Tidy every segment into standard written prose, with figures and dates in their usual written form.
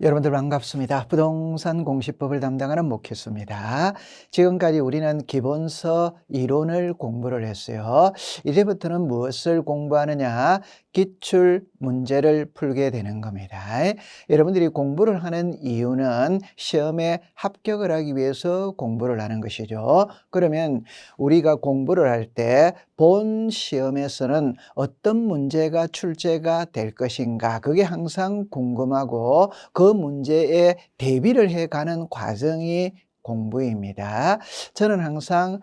여러분들 반갑습니다. 부동산 공시법을 담당하는 목혜수입니다. 지금까지 우리는 기본서 이론을 공부를 했어요. 이제부터는 무엇을 공부하느냐? 기출 문제를 풀게 되는 겁니다. 여러분들이 공부를 하는 이유는 시험에 합격을 하기 위해서 공부를 하는 것이죠. 그러면 우리가 공부를 할 때 본 시험에서는 어떤 문제가 출제가 될 것인가, 그게 항상 궁금하고 그 문제에 대비를 해가는 과정이 공부입니다. 저는 항상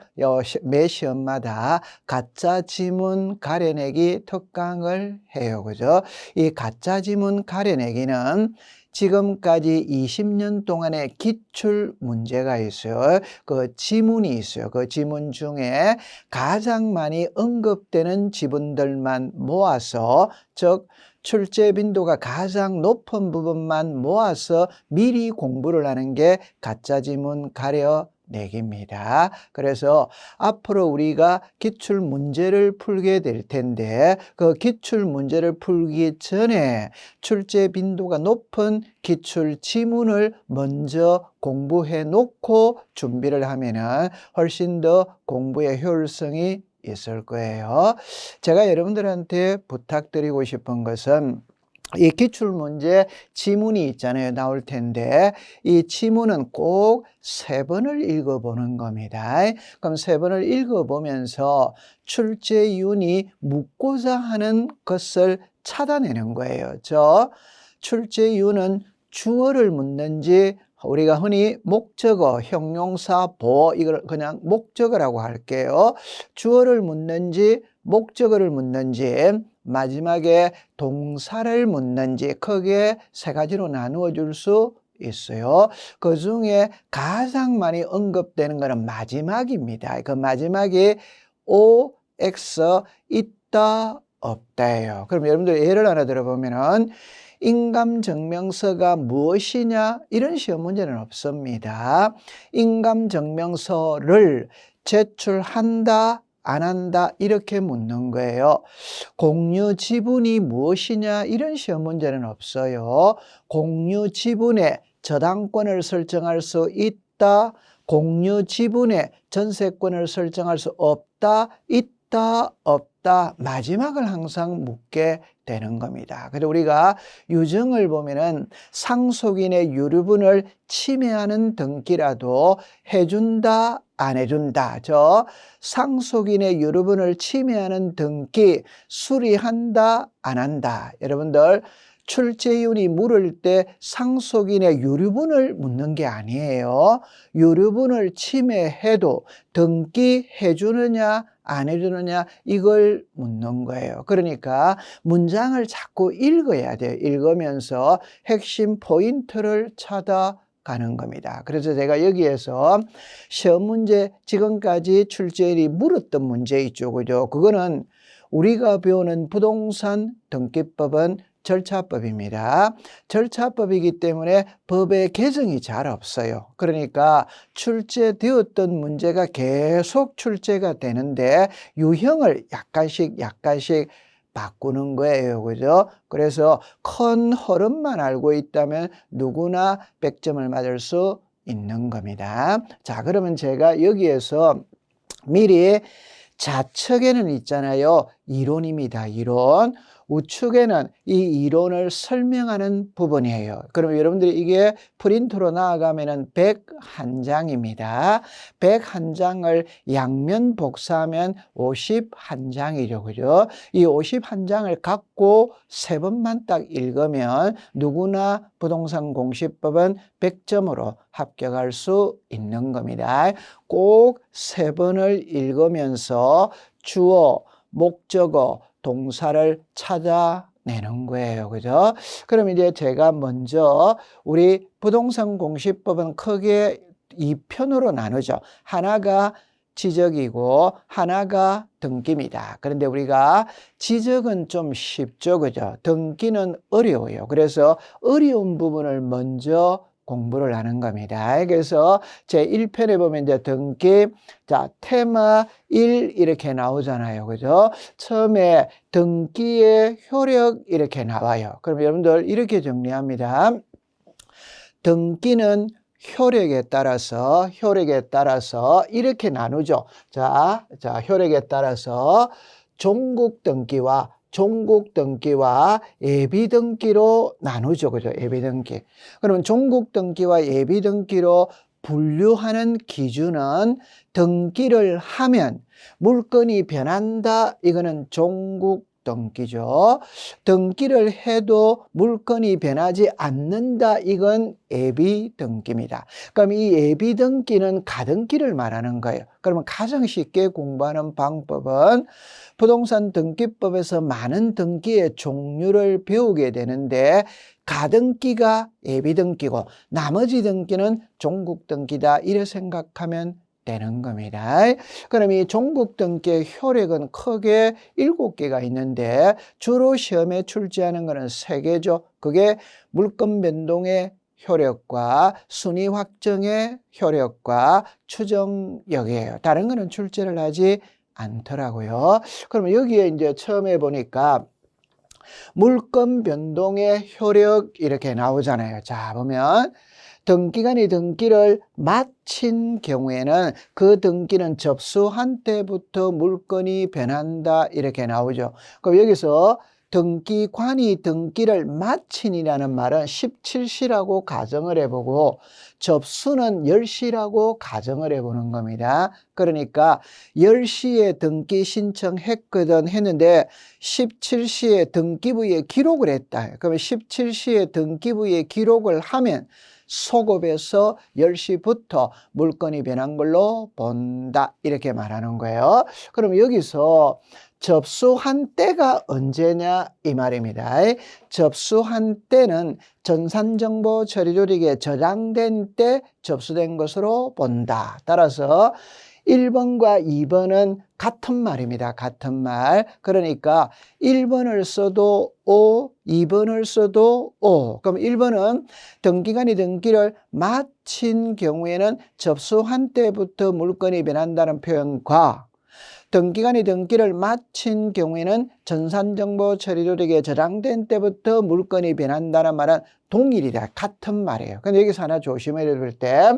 매 시험마다 가짜 지문 가려내기 특강을 해요. 그죠? 이 가짜 지문 가려내기는 지금까지 20년 동안의 기출 문제가 있어요. 그 지문이 있어요. 그 지문 중에 가장 많이 언급되는 지문들만 모아서, 즉 출제 빈도가 가장 높은 부분만 모아서 미리 공부를 하는 게 가짜 지문 가려내기입니다. 그래서 앞으로 우리가 기출 문제를 풀게 될 텐데, 그 기출 문제를 풀기 전에 출제 빈도가 높은 기출 지문을 먼저 공부해 놓고 준비를 하면은 훨씬 더 공부의 효율성이 있을 거예요. 제가 여러분들한테 부탁드리고 싶은 것은, 이 기출문제 지문이 있잖아요. 나올 텐데 이 지문은 꼭 3번을 읽어보는 겁니다. 그럼 3번을 읽어보면서 출제윤이 묻고자 하는 것을 찾아내는 거예요. 출제윤은 주어를 묻는지, 우리가 흔히 목적어, 형용사, 보어, 이걸 그냥 목적어라고 할게요. 주어를 묻는지, 목적어를 묻는지, 마지막에 동사를 묻는지, 크게 3가지로 나누어 줄 수 있어요. 그 중에 가장 많이 언급되는 것은 마지막입니다. 그 마지막이 OX, 있다, 없다예요. 그럼 여러분들 예를 하나 들어보면은, 인감증명서가 무엇이냐? 이런 시험 문제는 없습니다. 인감증명서를 제출한다, 안 한다, 이렇게 묻는 거예요. 공유지분이 무엇이냐? 이런 시험 문제는 없어요. 공유지분의 저당권을 설정할 수 있다, 공유지분의 전세권을 설정할 수 없다, 있다, 없다, 마지막을 항상 묻게 되는 겁니다. 그래서 우리가 유증을 보면은 상속인의 유류분을 침해하는 등기라도 해준다, 안 해준다. 상속인의 유류분을 침해하는 등기 수리한다, 안 한다. 여러분들 출제윤이 물을 때 상속인의 유류분을 묻는 게 아니에요. 유류분을 침해해도 등기 해주느냐, 안 해주느냐, 이걸 묻는 거예요. 그러니까 문장을 자꾸 읽어야 돼요. 읽으면서 핵심 포인트를 찾아가는 겁니다. 그래서 제가 여기에서 시험 문제, 지금까지 출제인이 물었던 문제 있죠. 그죠? 그거는 우리가 배우는 부동산 등기법은 절차법입니다. 절차법이기 때문에 법의 개정이 잘 없어요. 그러니까 출제되었던 문제가 계속 출제가 되는데 유형을 약간씩 바꾸는 거예요. 그죠? 그래서 큰 흐름만 알고 있다면 누구나 100점을 맞을 수 있는 겁니다. 자, 그러면 제가 여기에서 미리 좌측에는 있잖아요. 이론입니다. 이론. 우측에는 이 이론을 설명하는 부분이에요. 그러면 여러분들이 이게 프린트로 나아가면은 101장입니다. 101장을 양면 복사하면 51장이죠. 그죠? 이 51장을 갖고 3번만 딱 읽으면 누구나 부동산 공시법은 100점으로 합격할 수 있는 겁니다. 꼭 3번을 읽으면서 주어, 목적어, 동사를 찾아내는 거예요. 그죠? 그럼 이제 제가 먼저 우리 부동산 공시법은 크게 2편으로 나누죠. 하나가 지적이고 하나가 등기입니다. 그런데 우리가 지적은 좀 쉽죠. 그죠? 등기는 어려워요. 그래서 어려운 부분을 먼저 공부를 하는 겁니다. 그래서 제 1편에 보면 이제 등기, 자, 테마 1 이렇게 나오잖아요. 그죠? 처음에 등기의 효력 이렇게 나와요. 그럼 여러분들 이렇게 정리합니다. 등기는 효력에 따라서 이렇게 나누죠. 자, 효력에 따라서 종국 등기와 예비 등기로 나누죠. 그죠? 예비 등기. 그러면 종국 등기와 예비 등기로 분류하는 기준은 등기를 하면 물건이 변한다. 이거는 종국 등기죠. 등기를 해도 물건이 변하지 않는다. 이건 예비 등기입니다. 그럼 이 예비 등기는 가등기를 말하는 거예요. 그러면 가장 쉽게 공부하는 방법은 부동산 등기법에서 많은 등기의 종류를 배우게 되는데 가등기가 예비 등기고 나머지 등기는 종국 등기다. 이렇게 생각하면 되는 겁니다. 그럼 이 종국 등기의 효력은 크게 7개가 있는데 주로 시험에 출제하는 것은 3개죠. 그게 물건 변동의 효력과 순위 확정의 효력과 추정력이에요. 다른 거는 출제를 하지 않더라고요. 그러면 여기에 이제 처음에 보니까 물건 변동의 효력 이렇게 나오잖아요. 자, 보면 등기관이 등기를 마친 경우에는 그 등기는 접수한 때부터 물건이 변한다 이렇게 나오죠. 그럼 여기서 등기관이 등기를 마친이라는 말은 17시라고 가정을 해보고 접수는 10시라고 가정을 해보는 겁니다. 그러니까 10시에 등기 신청했거든 했는데 17시에 등기부에 기록을 했다. 그러면 17시에 등기부에 기록을 하면 소급해서 10시부터 물건이 변한 걸로 본다 이렇게 말하는 거예요. 그럼 여기서 접수한 때가 언제냐 이 말입니다. 접수한 때는 전산정보 처리 조직에 저장된 때 접수된 것으로 본다. 따라서 1번과 2번은 같은 말입니다. 같은 말. 그러니까 1번을 써도 O, 2번을 써도 O. 그럼 1번은 등기관이 등기를 마친 경우에는 접수한 때부터 물건이 변한다는 표현과 등기관이 등기를 마친 경우에는 전산정보 처리 조직에 저장된 때부터 물건이 변한다는 말은 동일이다. 같은 말이에요. 근데 여기서 하나 조심해야 될 때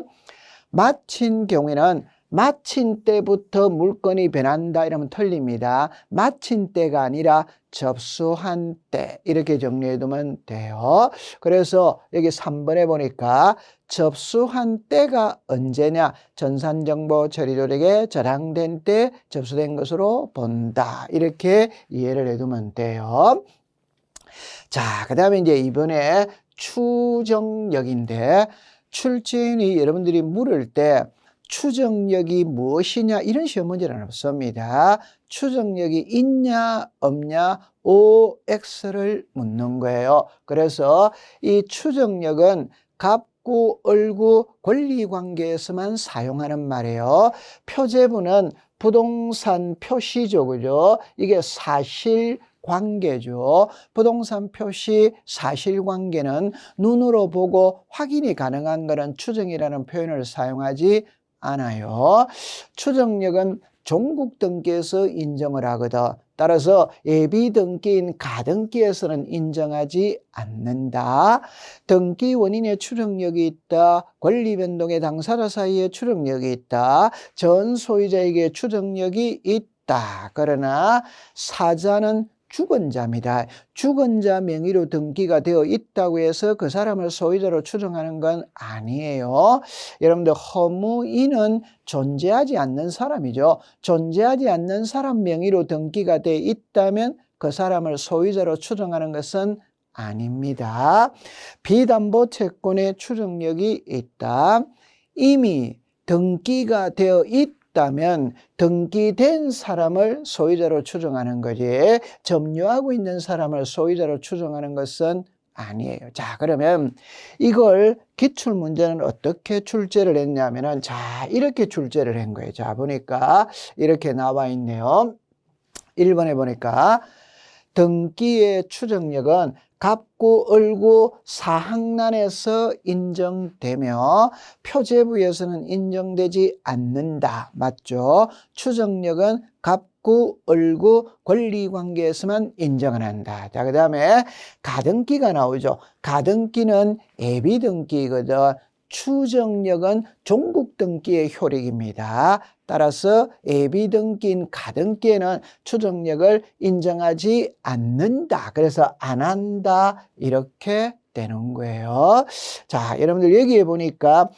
마친 경우에는 마친 때부터 물건이 변한다 이러면 틀립니다. 마친 때가 아니라 접수한 때 이렇게 정리해 두면 돼요. 그래서 여기 3번에 보니까 접수한 때가 언제냐 전산정보 처리 조직에 저장된 때 접수된 것으로 본다 이렇게 이해를 해두면 돼요. 자, 그 다음에 이제 이번에 추정력인데 출제인이 여러분들이 물을 때 추정력이 무엇이냐 이런 시험 문제는 없습니다. 추정력이 있냐 없냐 OX를 묻는 거예요. 그래서 이 추정력은 갑구, 얼구, 권리관계에서만 사용하는 말이에요. 표제부는 부동산 표시죠. 그죠? 이게 사실관계죠. 부동산 표시 사실관계는 눈으로 보고 확인이 가능한 것은 추정이라는 표현을 사용하지 않아요. 추정력은 종국 등기에서 인정을 하거든. 따라서 예비 등기인 가등기에서는 인정하지 않는다. 등기 원인의 추정력이 있다. 권리 변동의 당사자 사이에 추정력이 있다. 전 소유자에게 추정력이 있다. 그러나 사자는 죽은 자입니다. 죽은 자 명의로 등기가 되어 있다고 해서 그 사람을 소유자로 추정하는 건 아니에요. 여러분들 허무인은 존재하지 않는 사람이죠. 존재하지 않는 사람 명의로 등기가 되어 있다면 그 사람을 소유자로 추정하는 것은 아닙니다. 비담보 채권의 추정력이 있다. 이미 등기가 되어 있다면 등기된 사람을 소유자로 추정하는 거지 점유하고 있는 사람을 소유자로 추정하는 것은 아니에요. 자, 그러면 이걸 기출문제는 어떻게 출제를 했냐면은 자, 이렇게 출제를 한 거예요. 자, 보니까 이렇게 나와 있네요. 1번에 보니까 등기의 추정력은 갑구, 을구, 사항난에서 인정되며 표제부에서는 인정되지 않는다. 맞죠? 추정력은 갑구, 을구, 권리관계에서만 인정을 한다. 자, 그 다음에 가등기가 나오죠. 가등기는 예비등기거든. 추정력은 종국등기의 효력입니다. 따라서 예비등기인 가등기에는 추정력을 인정하지 않는다. 그래서 안 한다. 이렇게 되는 거예요. 자, 여러분들 여기에 보니까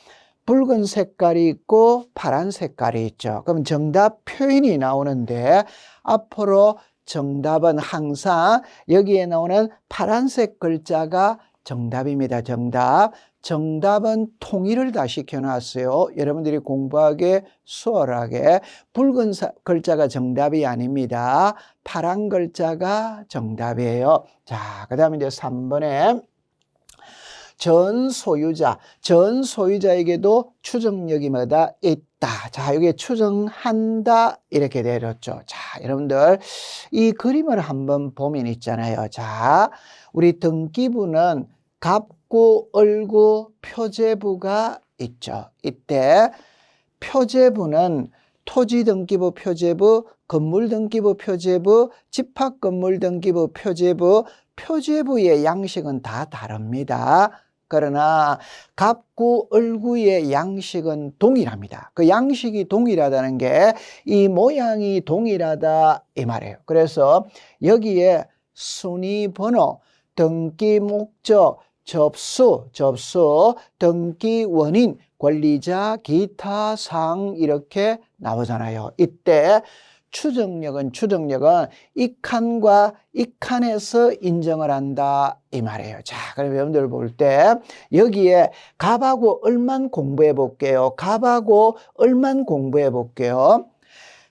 붉은 색깔이 있고 파란 색깔이 있죠. 그럼 정답 표현이 나오는데 앞으로 정답은 항상 여기에 나오는 파란색 글자가 정답입니다. 정답은 통일을 다 시켜놨어요. 여러분들이 공부하기 수월하게. 붉은 글자가 정답이 아닙니다. 파란 글자가 정답이에요. 자, 그 다음에 이제 3번에 전 소유자에게도 추정력이 뭐다? 있다. 자, 여기 추정한다. 이렇게 내렸죠. 자, 여러분들 이 그림을 한번 보면 있잖아요. 자, 우리 등기부는 갑구, 을구, 표제부가 있죠. 이때 표제부는 토지등기부 표제부, 건물등기부 표제부, 집합건물등기부 표제부, 표제부의 양식은 다 다릅니다. 그러나 갑구, 을구의 양식은 동일합니다. 그 양식이 동일하다는 게 이 모양이 동일하다 이 말이에요. 그래서 여기에 순위번호, 등기 목적, 접수, 등기 원인, 권리자, 기타 사항 이렇게 나오잖아요. 이때 추정력은 이 칸과 이 칸에서 인정을 한다 이 말이에요. 자, 그럼 여러분들 볼 때 여기에 갑하고 을만 공부해 볼게요.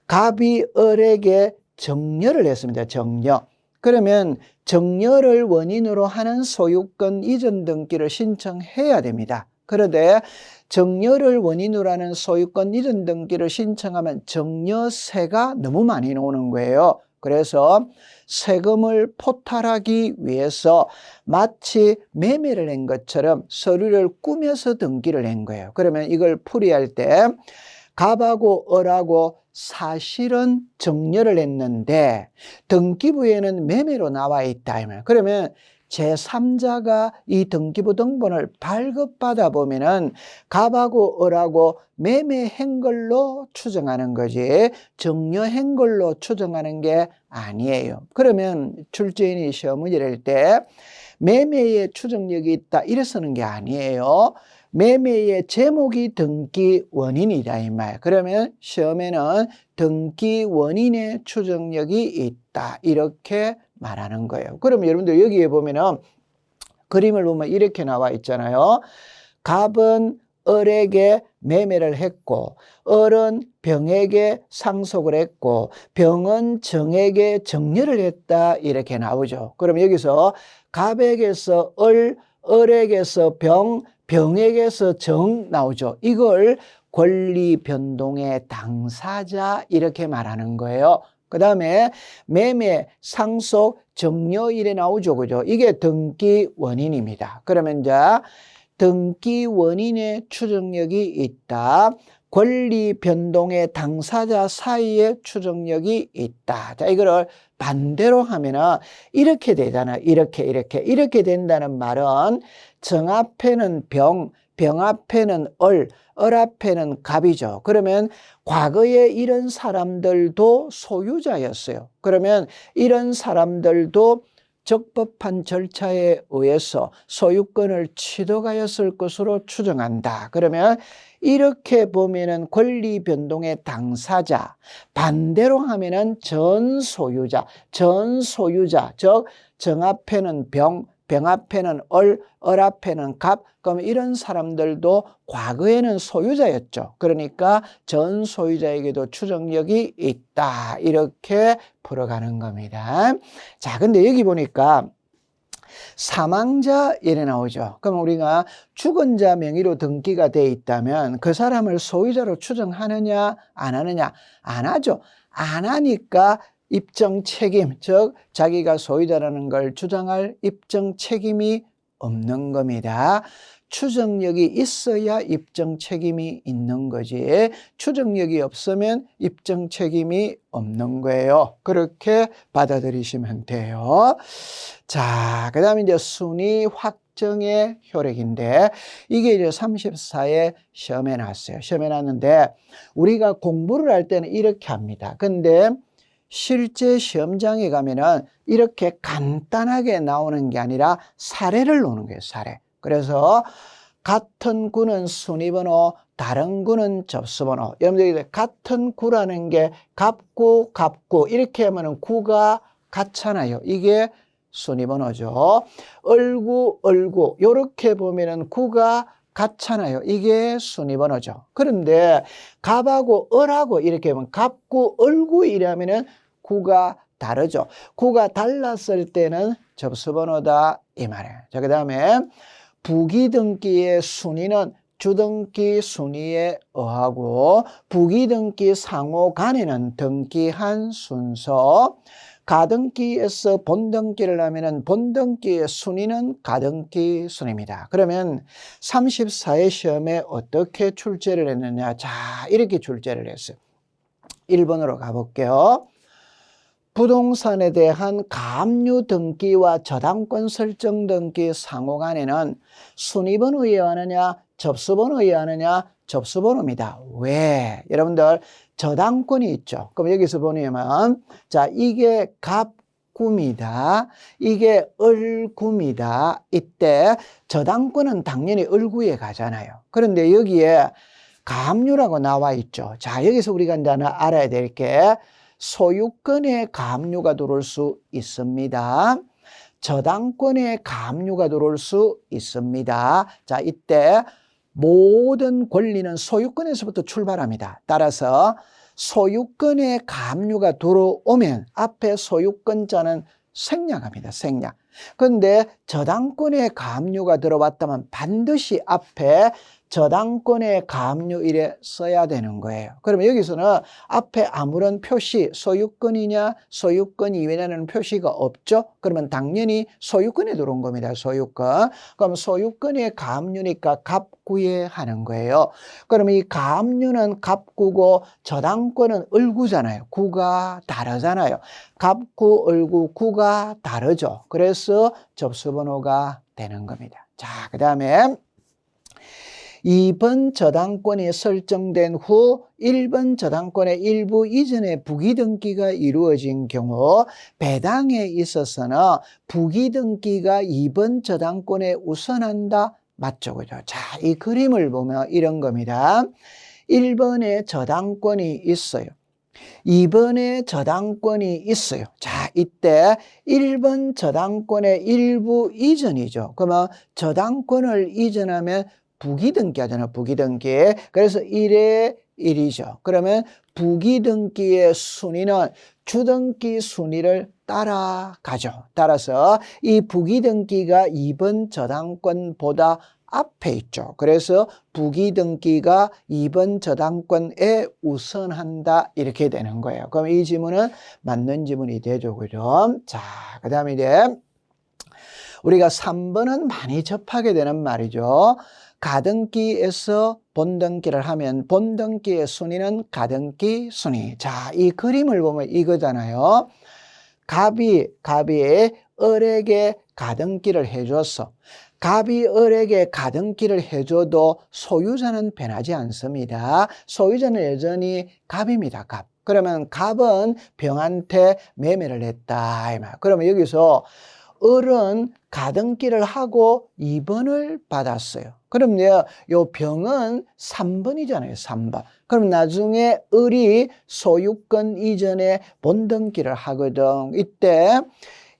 갑이 을에게 정려를 했습니다. 정려. 그러면 정려를 원인으로 하는 소유권 이전 등기를 신청해야 됩니다. 그런데 정려를 원인으로 하는 소유권 이전 등기를 신청하면 정려세가 너무 많이 나오는 거예요. 그래서 세금을 포탈하기 위해서 마치 매매를 한 것처럼 서류를 꾸며서 등기를 한 거예요. 그러면 이걸 풀이할 때 갑하고 을하고 사실은 정려를 했는데 등기부에는 매매로 나와 있다. 그러면 제3자가 이 등기부 등본을 발급받아 보면은 갑하고 을하고 매매한 걸로 추정하는 거지 정려한 걸로 추정하는 게 아니에요. 그러면 출제인이 시험을 이럴 때 매매에 추정력이 있다 이래 쓰는 게 아니에요. 매매의 제목이 등기 원인이다 이 말. 그러면 시험에는 등기 원인의 추정력이 있다 이렇게 말하는 거예요. 그럼 여러분들 여기에 보면은 그림을 보면 이렇게 나와 있잖아요. 갑은 을에게 매매를 했고 을은 병에게 상속을 했고 병은 정에게 정려를 했다 이렇게 나오죠. 그럼 여기서 갑에게서 을, 을에게서 병, 병에게서 정 나오죠. 이걸 권리 변동의 당사자 이렇게 말하는 거예요. 그 다음에 매매, 상속, 정려 이래 나오죠. 그죠? 이게 등기 원인입니다. 그러면 이제 등기 원인의 추정력이 있다. 권리 변동의 당사자 사이에 추정력이 있다. 자, 이거를 반대로 하면은 이렇게 되잖아. 이렇게 된다는 말은 정 앞에는 병, 병 앞에는 을 앞에는 갑이죠. 그러면 과거에 이런 사람들도 소유자였어요. 그러면 이런 사람들도 적법한 절차에 의해서 소유권을 취득하였을 것으로 추정한다. 그러면 이렇게 보면은 권리 변동의 당사자, 반대로 하면은 전소유자, 즉 정 앞에는 병, 병 앞에는 을 앞에는 갑. 그럼 이런 사람들도 과거에는 소유자였죠. 그러니까 전 소유자에게도 추정력이 있다. 이렇게 풀어가는 겁니다. 자, 근데 여기 보니까 사망자 이래 나오죠. 그럼 우리가 죽은 자 명의로 등기가 돼 있다면 그 사람을 소유자로 추정하느냐 안 하느냐? 안 하죠. 안 하니까 입증 책임, 즉 자기가 소유자라는 걸 주장할 입증 책임이 없는 겁니다. 추정력이 있어야 입증 책임이 있는 거지, 추정력이 없으면 입증 책임이 없는 거예요. 그렇게 받아들이시면 돼요. 자, 그 다음에 이제 순위 확정의 효력인데, 이게 이제 34에 시험에 났어요. 시험에 났는데, 우리가 공부를 할 때는 이렇게 합니다. 근데 실제 시험장에 가면은 이렇게 간단하게 나오는 게 아니라 사례를 놓는 거예요, 사례. 그래서 같은 구는 순위번호, 다른 구는 접수번호. 여러분들이 같은 구라는 게 갑구, 갑구 이렇게 하면은 구가 같잖아요. 이게 순위번호죠. 얼구, 얼구 이렇게 보면은 구가 같잖아요. 이게 순위번호죠. 그런데 갑하고 을하고 이렇게 하면 갑구, 얼구 이러면은 구가 다르죠. 구가 달랐을 때는 접수번호다 이 말이에요. 자, 그 다음에 부기등기의 순위는 주등기 순위에 의하고 부기등기 상호 간에는 등기한 순서, 가등기에서 본등기를 하면은 본등기의 순위는 가등기 순위입니다. 그러면 34회 시험에 어떻게 출제를 했느냐? 자, 이렇게 출제를 했어요. 1번으로 가볼게요. 부동산에 대한 가압류 등기와 저당권 설정 등기 상호 간에는 순위번호에 의하느냐 접수번호에 의하느냐? 접수번호입니다. 왜? 여러분들 저당권이 있죠. 그럼 여기서 보면 자, 이게 갑구입니다. 이게 을구입니다. 이때 저당권은 당연히 을구에 가잖아요. 그런데 여기에 가압류라고 나와 있죠. 자, 여기서 우리가 이제 알아야 될 게 소유권에 가압류가 들어올 수 있습니다. 저당권에 가압류가 들어올 수 있습니다. 자, 이때 모든 권리는 소유권에서부터 출발합니다. 따라서 소유권에 가압류가 들어오면 앞에 소유권자는 생략합니다. 생략. 그런데 저당권에 가압류가 들어왔다면 반드시 앞에 저당권의 가압류 이래 써야 되는 거예요. 그러면 여기서는 앞에 아무런 표시, 소유권이냐 소유권 이외냐는 표시가 없죠. 그러면 당연히 소유권에 들어온 겁니다. 소유권. 그럼 소유권의 가압류니까 갑구에 하는 거예요. 그러면 이 가압류는 갑구고 저당권은 을구잖아요. 구가 다르잖아요. 갑구, 을구, 구가 다르죠. 그래서 접수번호가 되는 겁니다. 자, 그 다음에 2번 저당권이 설정된 후 1번 저당권의 일부 이전의 부기등기가 이루어진 경우 배당에 있어서는 부기등기가 2번 저당권에 우선한다. 맞죠? 그죠? 자, 이 그림을 보면 이런 겁니다. 1번에 저당권이 있어요. 2번에 저당권이 있어요. 자, 이때 1번 저당권의 일부 이전이죠. 그러면 저당권을 이전하면 부기등기 하잖아요. 부기등기. 그래서 1에 1이죠. 그러면 부기등기의 순위는 주등기 순위를 따라가죠. 따라서 이 부기등기가 2번 저당권보다 앞에 있죠. 그래서 부기등기가 2번 저당권에 우선한다 이렇게 되는 거예요. 그럼 이 지문은 맞는 지문이 되죠. 그죠? 자, 그 다음에 이제 우리가 3번은 많이 접하게 되는 말이죠. 가등기에서 본등기를 하면 본등기의 순위는 가등기 순위. 자, 이 그림을 보면 이거잖아요. 갑이 을에게 가등기를 해줬어. 갑이 을에게 가등기를 해줘도 소유자는 변하지 않습니다. 소유자는 여전히 갑입니다. 갑. 그러면 갑은 병한테 매매를 했다. 이 말. 그러면 여기서 을은 가등기를 하고 2번을 받았어요. 그럼요, 요 병은 3번이잖아요. 3번. 그럼 나중에 을이 소유권 이전에 본등기를 하거든. 이때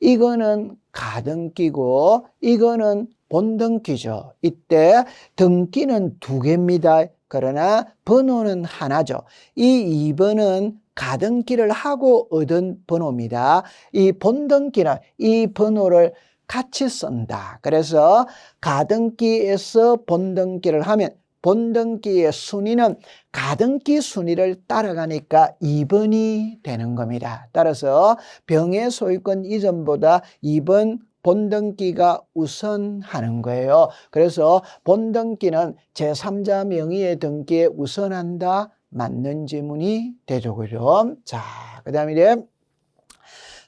이거는 가등기고 이거는 본등기죠. 이때 등기는 2개입니다. 그러나 번호는 하나죠. 이 2번은 가등기를 하고 얻은 번호입니다. 이 본등기는 이 번호를 같이 쓴다. 그래서 가등기에서 본등기를 하면 본등기의 순위는 가등기 순위를 따라가니까 2번이 되는 겁니다. 따라서 병의 소유권 이전보다 2번 본등기가 우선하는 거예요. 그래서 본등기는 제3자 명의의 등기에 우선한다. 맞는 지문이 되죠. 그죠? 자, 그 다음에 이제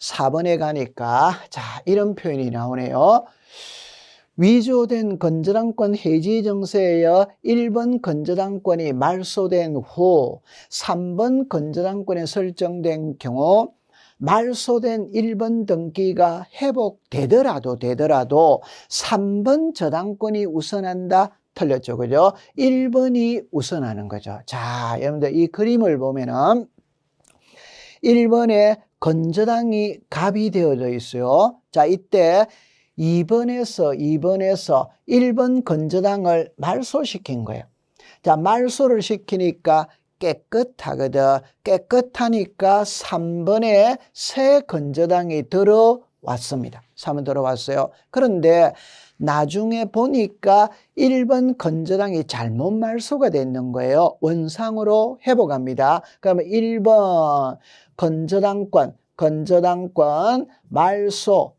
4번에 가니까 자, 이런 표현이 나오네요. 위조된 건저당권 해지 정세에 의해 1번 건저당권이 말소된 후 3번 건저당권에 설정된 경우 말소된 1번 등기가 회복되더라도 3번 저당권이 우선한다. 틀렸죠. 그죠? 1번이 우선하는 거죠. 자, 여러분들 이 그림을 보면은 1번에 건저당이 갑이 되어져 있어요. 자, 이때 2번에서 1번 건저당을 말소시킨 거예요. 자, 말소를 시키니까 깨끗하거든. 깨끗하니까 3번에 새 건저당이 들어왔습니다. 3번 들어왔어요. 그런데 나중에 보니까 1번 건저당이 잘못 말소가 됐는 거예요. 원상으로 회복합니다. 그러면 1번 건저당권 말소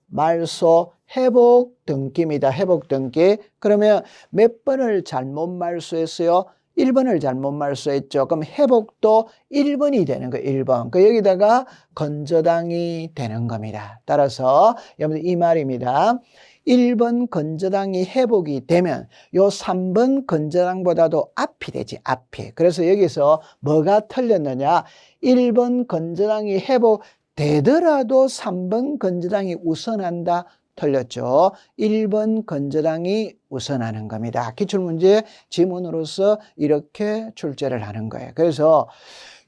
회복 등기입니다. 회복 등기. 그러면 몇 번을 잘못 말소했어요? 1번을 잘못 말소했죠. 그럼 회복도 1번이 되는 거예요. 1번. 그 여기다가 건저당이 되는 겁니다. 따라서 여러분들 이 말입니다. 1번 건저당이 회복이 되면 요 3번 건저당보다도 앞이 되지, 앞이. 그래서 여기서 뭐가 틀렸느냐? 1번 건저당이 회복되더라도 3번 건저당이 우선한다. 틀렸죠. 1번 건저당이 우선하는 겁니다. 기출문제 지문으로서 이렇게 출제를 하는 거예요. 그래서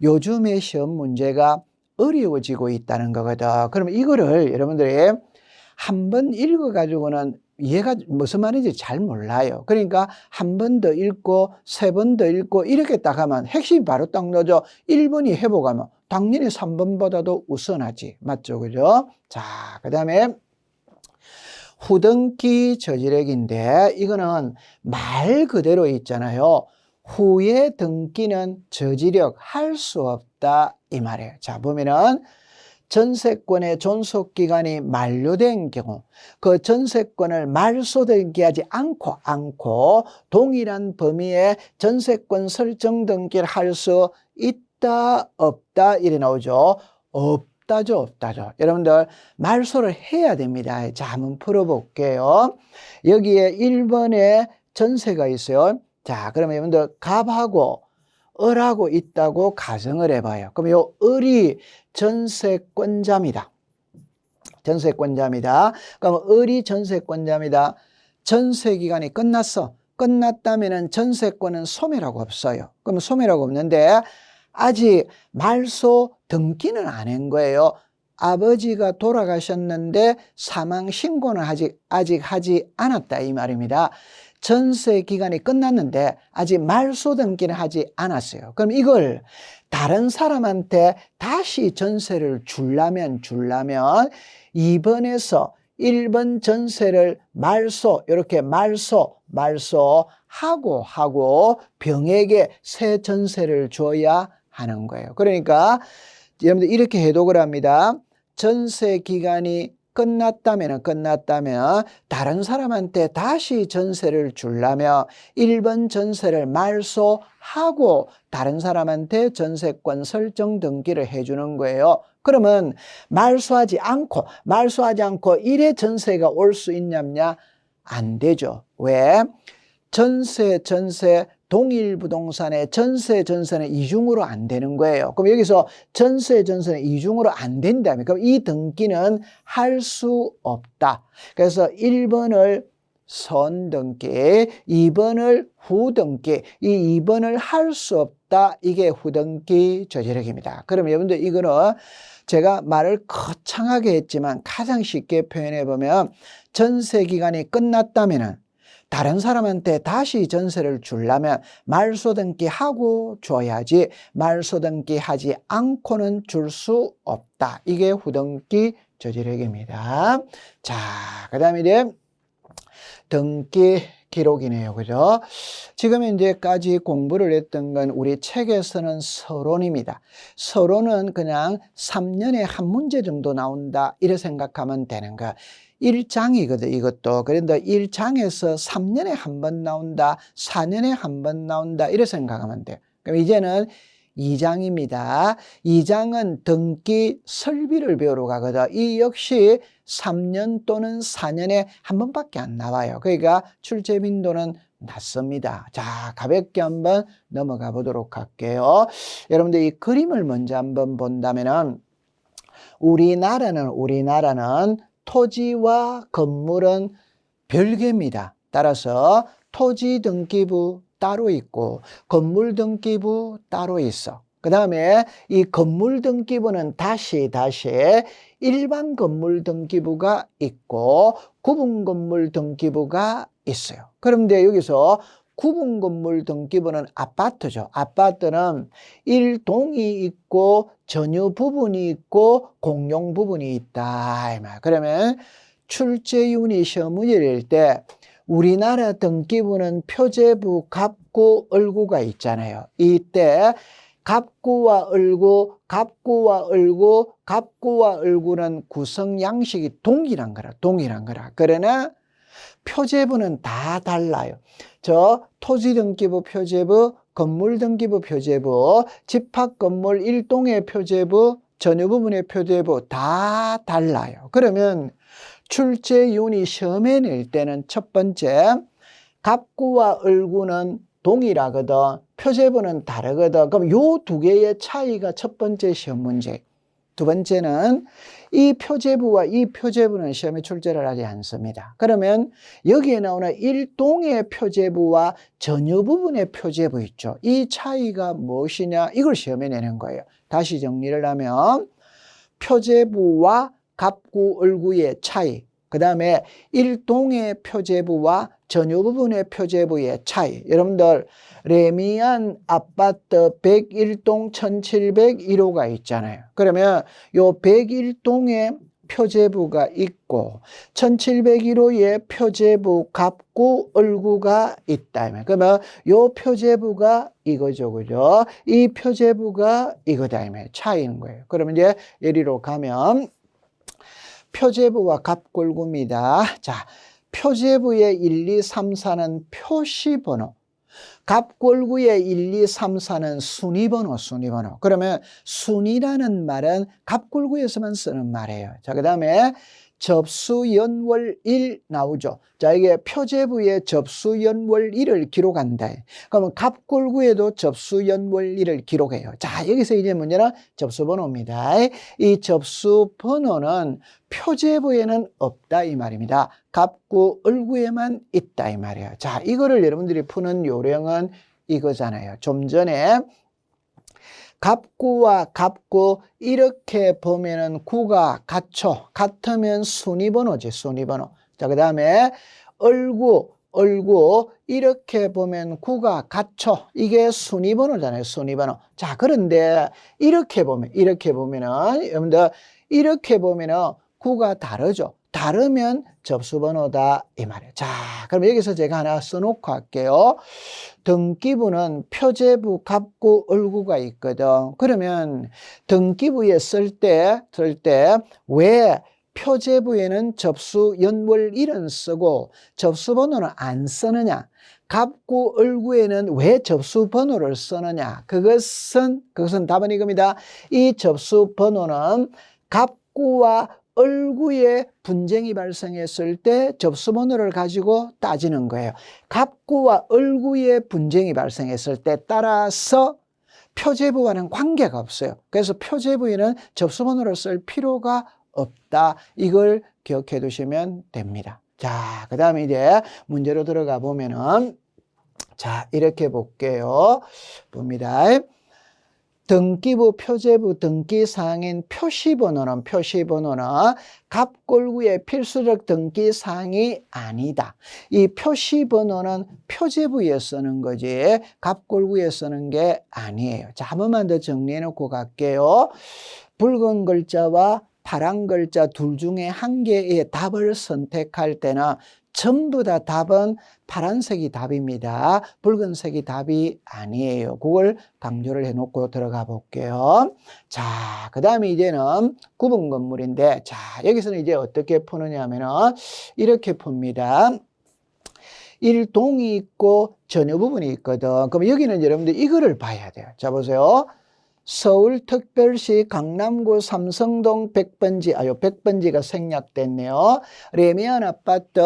요즘의 시험 문제가 어려워지고 있다는 거거든. 그러면 이거를 여러분들이 한번 읽어가지고는 얘가 무슨 말인지 잘 몰라요. 그러니까 한 번 더 읽고 3번 더 읽고 이렇게 딱 하면 핵심이 바로 딱 넣어져. 1번이 회복하면 당연히 3번보다도 우선하지. 맞죠? 그죠? 자, 그 다음에 후등기 저지력인데 이거는 말 그대로 있잖아요. 후의 등기는 저지력 할 수 없다 이 말이에요. 자, 보면은 전세권의 존속기간이 만료된 경우 그 전세권을 말소등기하지 않고 동일한 범위의 전세권 설정 등기를 할 수 있다 없다 이래 나오죠. 없다죠. 여러분들 말소를 해야 됩니다. 자, 한번 풀어볼게요. 여기에 1번에 전세가 있어요. 자, 그러면 여러분들 갑하고 을하고 있다고 가정을 해봐요. 그럼 요 을이 전세권자입니다. 그럼 을이 전세권자입니다. 전세기간이 끝났어. 끝났다면 전세권은 소멸하고 없어요. 그럼 소멸하고 없는데 아직 말소 등기는 안 한 거예요. 아버지가 돌아가셨는데 사망 신고는 아직 하지 않았다 이 말입니다. 전세 기간이 끝났는데 아직 말소 등기는 하지 않았어요. 그럼 이걸 다른 사람한테 다시 전세를 주려면 2번에서 1번 전세를 이렇게 말소하고 병에게 새 전세를 줘야 하는 거예요. 그러니까 여러분들 이렇게 해독을 합니다. 전세 기간이 끝났다면 다른 사람한테 다시 전세를 주려면 1번 전세를 말소하고 다른 사람한테 전세권 설정 등기를 해주는 거예요. 그러면 말소하지 않고 1회 전세가 올 수 있냐냐? 안 되죠. 왜? 전세 동일 부동산의 전세는 이중으로 안 되는 거예요. 그럼 여기서 전세는 이중으로 안 된다면 그럼 이 등기는 할 수 없다. 그래서 1번을 선등기, 2번을 후등기, 이 2번을 할 수 없다. 이게 후등기 저지력입니다. 그럼 여러분들 이거는 제가 말을 거창하게 했지만 가장 쉽게 표현해 보면 전세 기간이 끝났다면은 다른 사람한테 다시 전세를 주려면 말소 등기하고 줘야지 말소 등기하지 않고는 줄 수 없다. 이게 후등기 저지력입니다. 자, 그 다음에 이제 등기 기록이네요. 그죠? 지금 현재까지 공부를 했던 건 우리 책에서는 서론입니다. 서론은 그냥 3년에 한 문제 정도 나온다 이렇게 생각하면 되는 거야. 1장이거든 이것도. 그런데 1장에서 3년에 한 번 나온다, 4년에 한 번 나온다 이렇게 생각하면 돼요. 그럼 이제는 2장입니다. 2장은 등기 설비를 배우러 가거든. 이 역시 3년 또는 4년에 한 번밖에 안 나와요. 그러니까 출제 빈도는 낮습니다. 자, 가볍게 한번 넘어가 보도록 할게요. 여러분들 이 그림을 먼저 한번 본다면은 우리나라는 토지와 건물은 별개입니다. 따라서 토지 등기부 따로 있고 건물 등기부 따로 있어. 그 다음에 이 건물 등기부는 다시 일반 건물 등기부가 있고 구분 건물 등기부가 있어요. 그런데 여기서 구분 건물 등기부는 아파트죠. 아파트는 일동이 있고 전유 부분이 있고 공용 부분이 있다. 그러면 출제윤이 시험 문제를 낼 때 우리나라 등기부는 표제부, 갑구, 을구가 있잖아요. 이때 갑구와 을구, 갑구와 을구는 구성 양식이 동일한 거라. 그러나 표제부는 다 달라요. 저 토지등기부 표제부, 건물등기부 표제부, 집합건물 일동의 표제부, 전유부분의 표제부 다 달라요. 그러면 출제윤이 시험에 낼 때는 첫 번째 갑구와 을구는 동일하거든. 표제부는 다르거든. 그럼 요 두 개의 차이가 첫 번째 시험 문제. 두 번째는 이 표제부와 이 표제부는 시험에 출제를 하지 않습니다. 그러면 여기에 나오는 일동의 표제부와 전유 부분의 표제부 있죠. 이 차이가 무엇이냐? 이걸 시험에 내는 거예요. 다시 정리를 하면 표제부와 갑구, 을구의 차이, 그 다음에 일동의 표제부와 전유 부분의 표제부의 차이. 여러분들 레미안 아파트 101동 1701호가 있잖아요. 그러면 요 101동의 표제부가 있고 1701호의 표제부 갑구, 을구가 있다. 그러면 요 표제부가 이거죠. 그죠? 이 표제부가 이거다. 차이인 거예요. 그러면 이제 예리로 가면 표제부와 갑골구입니다. 자, 표제부의 1, 2, 3, 4는 표시번호, 갑골구의 1, 2, 3, 4는 순위번호. 그러면 순위라는 말은 갑골구에서만 쓰는 말이에요. 자, 그 다음에 접수연월일 나오죠. 자, 이게 표제부의 접수연월일을 기록한다. 그러면 갑골구에도 접수연월일을 기록해요. 자, 여기서 이제 문제는 접수번호입니다. 이 접수번호는 표제부에는 없다 이 말입니다. 갑구, 을구에만 있다 이 말이에요. 자, 이거를 여러분들이 푸는 요령은 이거잖아요. 좀 전에 갑구와 갑구 이렇게 보면은 구가 같으면 순위번호지, 순위번호. 자, 그 다음에 을구 이렇게 보면 구가 같죠. 이게 순위번호잖아요, 순위번호. 자, 그런데 이렇게 보면은 여러분들 이렇게 보면은 구가 다르죠. 다르면 접수번호다 이 말이에요. 자, 그럼 여기서 제가 하나 써놓고 할게요. 등기부는 표제부, 갑구, 을구가 있거든. 그러면 등기부에 쓸 때 왜 표제부에는 접수연월일은 쓰고 접수번호는 안 쓰느냐? 갑구, 을구에는 왜 접수번호를 쓰느냐? 그것은 답은 이겁니다. 이 접수번호는 갑구와 을구의 분쟁이 발생했을 때 접수번호를 가지고 따지는 거예요. 갑구와 을구의 분쟁이 발생했을 때 따라서 표제부와는 관계가 없어요. 그래서 표제부에는 접수번호를 쓸 필요가 없다. 이걸 기억해 두시면 됩니다. 자, 그 다음에 이제 문제로 들어가 보면은 자, 이렇게 볼게요. 봅니다. 등기부, 표제부 등기사항인 표시번호는 갑골구의 필수적 등기사항이 아니다. 이 표시번호는 표제부에 쓰는 거지 갑골구에 쓰는 게 아니에요. 자, 한 번만 더 정리해 놓고 갈게요. 붉은 글자와 파란 글자 둘 중에 한 개의 답을 선택할 때는 전부 다 답은 파란색이 답입니다. 붉은색이 답이 아니에요. 그걸 강조를 해놓고 들어가 볼게요. 자, 그 다음에 이제는 구분 건물인데, 자, 여기서는 이제 어떻게 푸느냐 하면은 이렇게 풉니다. 일동이 있고 전유 부분이 있거든. 그럼 여기는 여러분들 이거를 봐야 돼요. 자, 보세요. 서울특별시 강남구 삼성동 100번지, 100번지가 생략됐네요. 레미안 아파트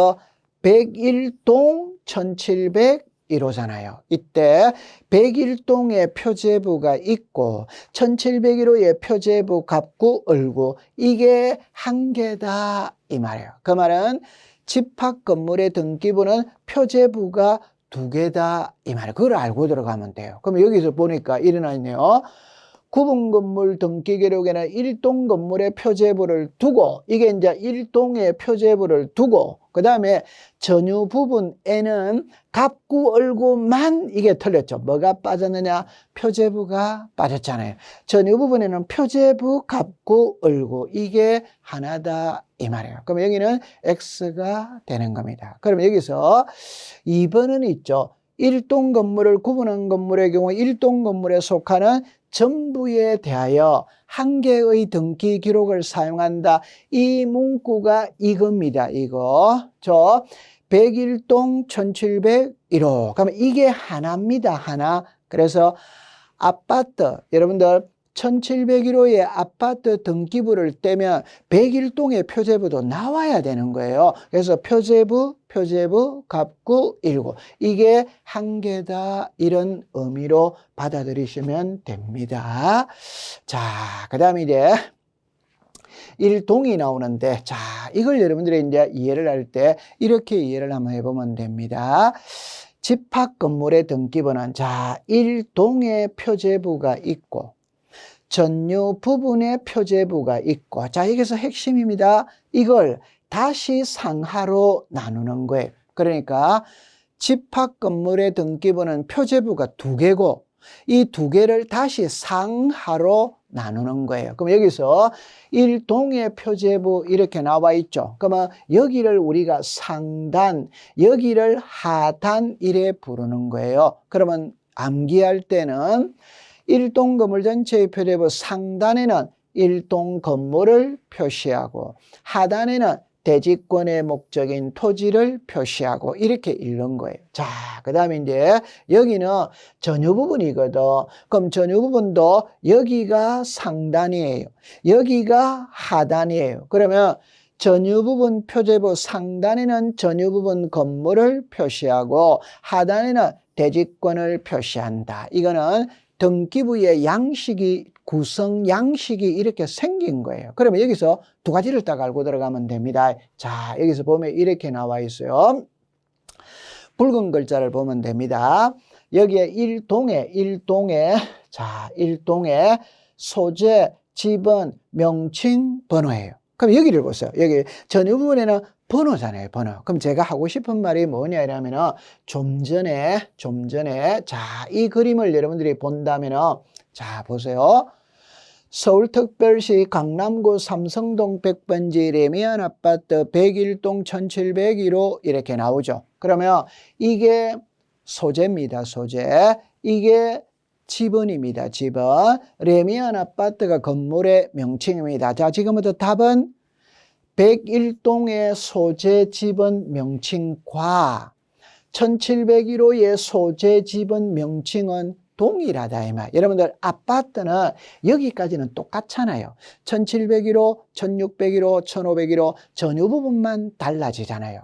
101동 1701호잖아요. 이때 101동에 표제부가 있고 1701호에 표제부 갑구 을구, 이게 한 개다 이 말이에요. 그 말은 집합 건물의 등기부는 표제부가 두 개다 이 말이에요. 그걸 알고 들어가면 돼요. 그럼 여기서 보니까 일어나네요. 구분 건물 등기 기록에는 1동 건물의 표제부를 두고, 이게 이제 1동의 표제부를 두고, 그 다음에 전유 부분에는 갑구 을구만, 이게 틀렸죠. 뭐가 빠졌느냐? 표제부가 빠졌잖아요. 전유 부분에는 표제부, 갑구, 을구, 이게 하나다 이 말이에요. 그럼 여기는 X가 되는 겁니다. 그럼 여기서 2번은 있죠. 1동 건물을 구분한 건물의 경우 1동 건물에 속하는 전부에 대하여 한 개의 등기 기록을 사용한다. 이 문구가 이겁니다. 이거. 101동 1701호. 그러면 이게 하나입니다. 하나. 그래서 아파트, 여러분들 1701호의 아파트 등기부를 떼면 101동의 표제부도 나와야 되는 거예요. 그래서 표제부, 갑구, 일구. 이게 한 개다 이런 의미로 받아들이시면 됩니다. 자, 그 다음에 이제 1동이 나오는데, 자, 이걸 여러분들이 이제 이해를 할 때 이렇게 이해를 한번 해보면 됩니다. 집합 건물의 등기부는, 자, 1동의 표제부가 있고 전유 부분의 표제부가 있고, 자, 여기서 핵심입니다. 이걸 다시 상하로 나누는 거예요. 그러니까 집합 건물의 등기부는 표제부가 두 개고 이 두 개를 다시 상하로 나누는 거예요. 그럼 여기서 1동의 표제부 이렇게 나와 있죠. 그러면 여기를 우리가 상단, 여기를 하단 이래 부르는 거예요. 그러면 암기할 때는 1동 건물 전체의 표제부 상단에는 1동 건물을 표시하고 하단에는 대지권의 목적인 토지를 표시하고 이렇게 읽는 거예요. 자, 그 다음에 이제 여기는 전유 부분이거든. 그럼 전유 부분도 여기가 상단이에요. 여기가 하단이에요. 그러면 전유 부분 표제부 상단에는 전유 부분 건물을 표시하고 하단에는 대지권을 표시한다. 이거는 등기부의 양식이, 구성 양식이 이렇게 생긴 거예요. 그러면 여기서 두 가지를 딱 알고 들어가면 됩니다. 자, 여기서 보면 이렇게 나와 있어요. 붉은 글자를 보면 됩니다. 여기에 1동에 자, 1동에 소재, 지번, 명칭, 번호예요. 그럼 여기를 보세요. 여기 전유 부분에는 번호잖아요, 번호. 그럼 제가 하고 싶은 말이 뭐냐 이러면은 좀 전에 자, 이 그림을 여러분들이 본다면은, 자, 보세요. 서울특별시 강남구 삼성동 100번지 레미안 아파트 101동 1701호 이렇게 나오죠. 그러면 이게 소재입니다, 소재. 이게 지번입니다, 지번. 레미안 아파트가 건물의 명칭입니다. 자, 지금부터 답은 101동의 소재 지번 명칭과 1701호의 소재 지번 명칭은 동일하다 이 말. 여러분들 아파트는 여기까지는 똑같잖아요. 1701호, 1601호, 1501호 전유 부분만 달라지잖아요.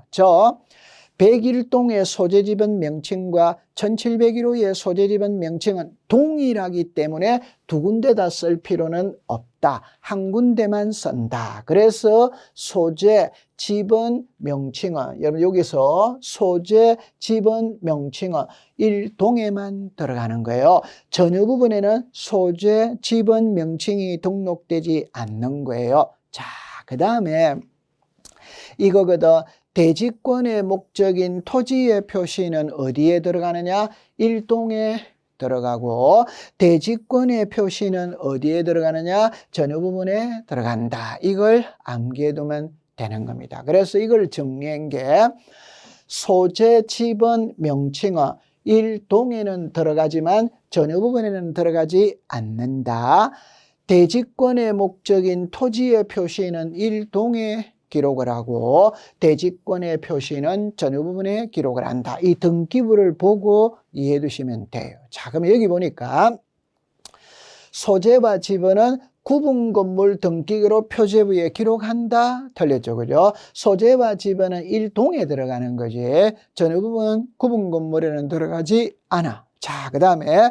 101동의 소재지번 명칭과 1701호의 소재지번 명칭은 동일하기 때문에 두 군데다 쓸 필요는 없다. 한 군데만 쓴다. 그래서 소재, 지번, 명칭은, 여러분 여기서 소재, 지번, 명칭은 1동에만 들어가는 거예요. 전유 부분에는 소재, 지번, 명칭이 등록되지 않는 거예요. 자, 그 다음에 이거거든. 대지권의 목적인 토지의 표시는 어디에 들어가느냐? 1동에 들어가고 대지권의 표시는 어디에 들어가느냐? 전유 부분에 들어간다. 이걸 암기해두면 되는 겁니다. 그래서 이걸 정리한 게 소재, 지번, 명칭어 일동에는 들어가지만 전유 부분에는 들어가지 않는다. 대지권의 목적인 토지의 표시는 일동에 기록을 하고 대지권의 표시는 전유 부분에 기록을 한다. 이 등기부를 보고 이해해 두시면 돼요. 자, 그러면 여기 보니까 소재와 지번은 구분 건물 등기로 표제부에 기록한다. 틀렸죠, 그죠? 소재와 지번은 일동에 들어가는 거지. 전유 부분은 구분 건물에는 들어가지 않아. 자, 그 다음에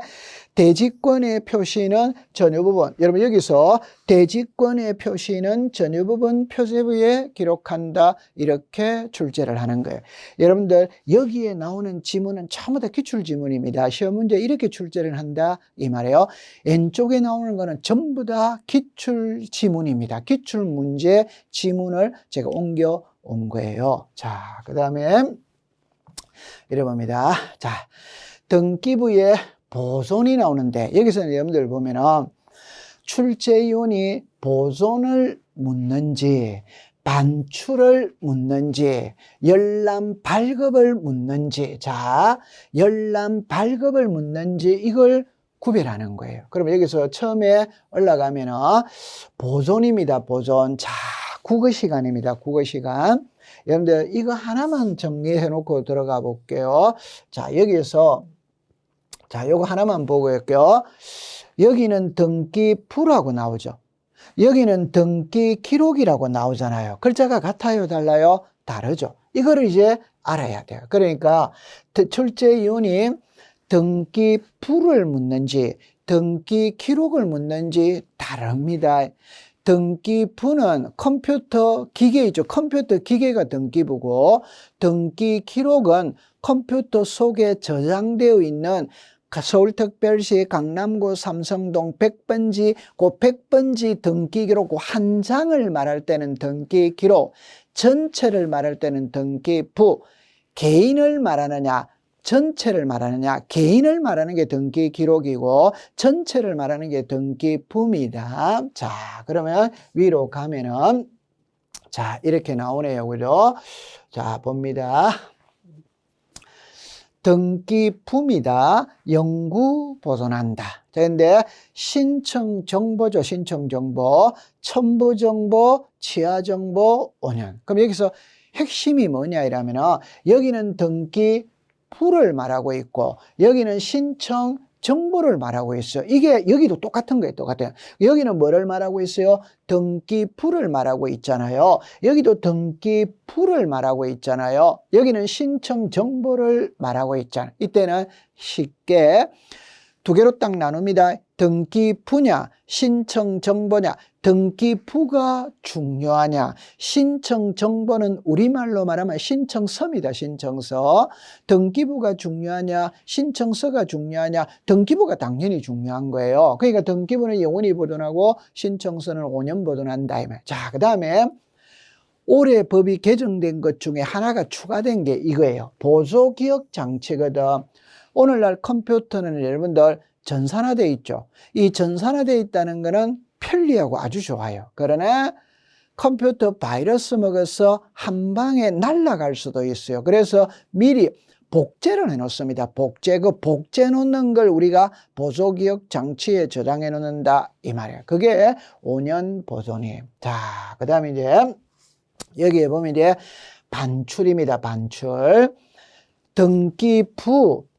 대지권의 표시는 전유 부분. 여러분 여기서 대지권의 표시는 전유 부분 표제부에 기록한다. 이렇게 출제를 하는 거예요. 여러분들 여기에 나오는 지문은 전부 다 기출지문입니다. 시험 문제 이렇게 출제를 한다 이 말이에요. 왼쪽에 나오는 거는 전부 다 기출지문입니다. 기출문제 지문을 제가 옮겨 온 거예요. 자, 그 다음에 이래 봅니다. 자, 등기부에 보존이 나오는데 여기서는 여러분들 보면은 출제위원이 보존을 묻는지 반출을 묻는지 열람 발급을 묻는지 자 열람 발급을 묻는지 이걸 구별하는 거예요. 그러면 여기서 처음에 올라가면은 보존입니다. 보존. 자, 국어 시간입니다. 국어 시간. 여러분들 이거 하나만 정리해 놓고 들어가 볼게요. 자, 여기서 자, 요거 하나만 보고 할게요. 여기는 등기부라고 나오죠. 여기는 등기 기록이라고 나오잖아요. 글자가 같아요, 달라요? 다르죠. 이거를 이제 알아야 돼요. 그러니까 출제위원이 등기부를 묻는지 등기 기록을 묻는지 다릅니다. 등기부는 컴퓨터 기계이죠. 컴퓨터 기계가 등기부고 등기 기록은 컴퓨터 속에 저장되어 있는 서울특별시 강남구 삼성동 100번지 그 100번지 등기기록 한 장을 말할 때는 등기기록, 전체를 말할 때는 등기부. 개인을 말하느냐 전체를 말하느냐, 개인을 말하는 게 등기기록이고 전체를 말하는 게 등기부입니다. 자, 그러면 위로 가면은 자 이렇게 나오네요. 그죠? 자, 봅니다. 등기부입니다. 영구 보존한다. 자, 근데 신청 정보죠. 신청 정보, 첨부 정보, 취하 정보 5년. 그럼 여기서 핵심이 뭐냐 이러면은 여기는 등기부를 말하고 있고 여기는 신청 정보를 말하고 있어요. 이게 여기도 똑같은 거예요. 똑같아요. 여기는 뭐를 말하고 있어요? 등기부를 말하고 있잖아요. 여기도 등기부를 말하고 있잖아요. 여기는 신청 정보를 말하고 있잖아요. 이때는 쉽게 두 개로 딱 나눕니다. 등기부냐 신청 정보냐. 등기부가 중요하냐, 신청 정보는 우리말로 말하면 신청서입니다. 신청서. 등기부가 중요하냐 신청서가 중요하냐. 등기부가 당연히 중요한 거예요. 그러니까 등기부는 영원히 보존하고 신청서는 5년 보존한다. 자, 그 다음에 올해 법이 개정된 것 중에 하나가 추가된 게 이거예요. 보조기억 장치거든. 오늘날 컴퓨터는 여러분들 전산화되어 있죠. 이 전산화되어 있다는 거는 편리하고 아주 좋아요. 그러나 컴퓨터 바이러스 먹어서 한 방에 날아갈 수도 있어요. 그래서 미리 복제를 해 놓습니다. 복제. 그 복제 놓는 걸 우리가 보조기억 장치에 저장해 놓는다 이 말이에요. 그게 5년 보존이에요. 자, 그 다음에 이제 여기에 보면 이제 반출입니다. 반출.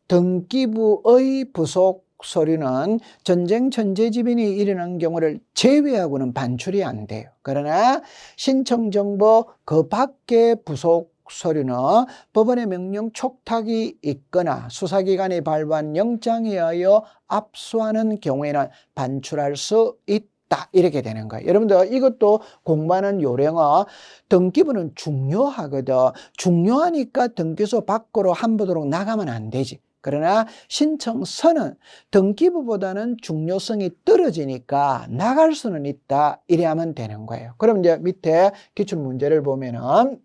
등기부의 부속 서류는 전쟁 전제지변이 일어난 경우를 제외하고는 반출이 안 돼요. 그러나 신청정보 그 밖의 부속 서류는 법원의 명령 촉탁이 있거나 수사기관이 발부한 영장에 의하여 압수하는 경우에는 반출할 수 있다. 이렇게 되는 거예요. 여러분들 이것도 공부하는 요령은 등기부는 중요하거든. 중요하니까 등기소 밖으로 한보도록 나가면 안 되지. 그러나 신청서는 등기부보다는 중요성이 떨어지니까 나갈 수는 있다. 이래 하면 되는 거예요. 그럼 이제 밑에 기출문제를 보면은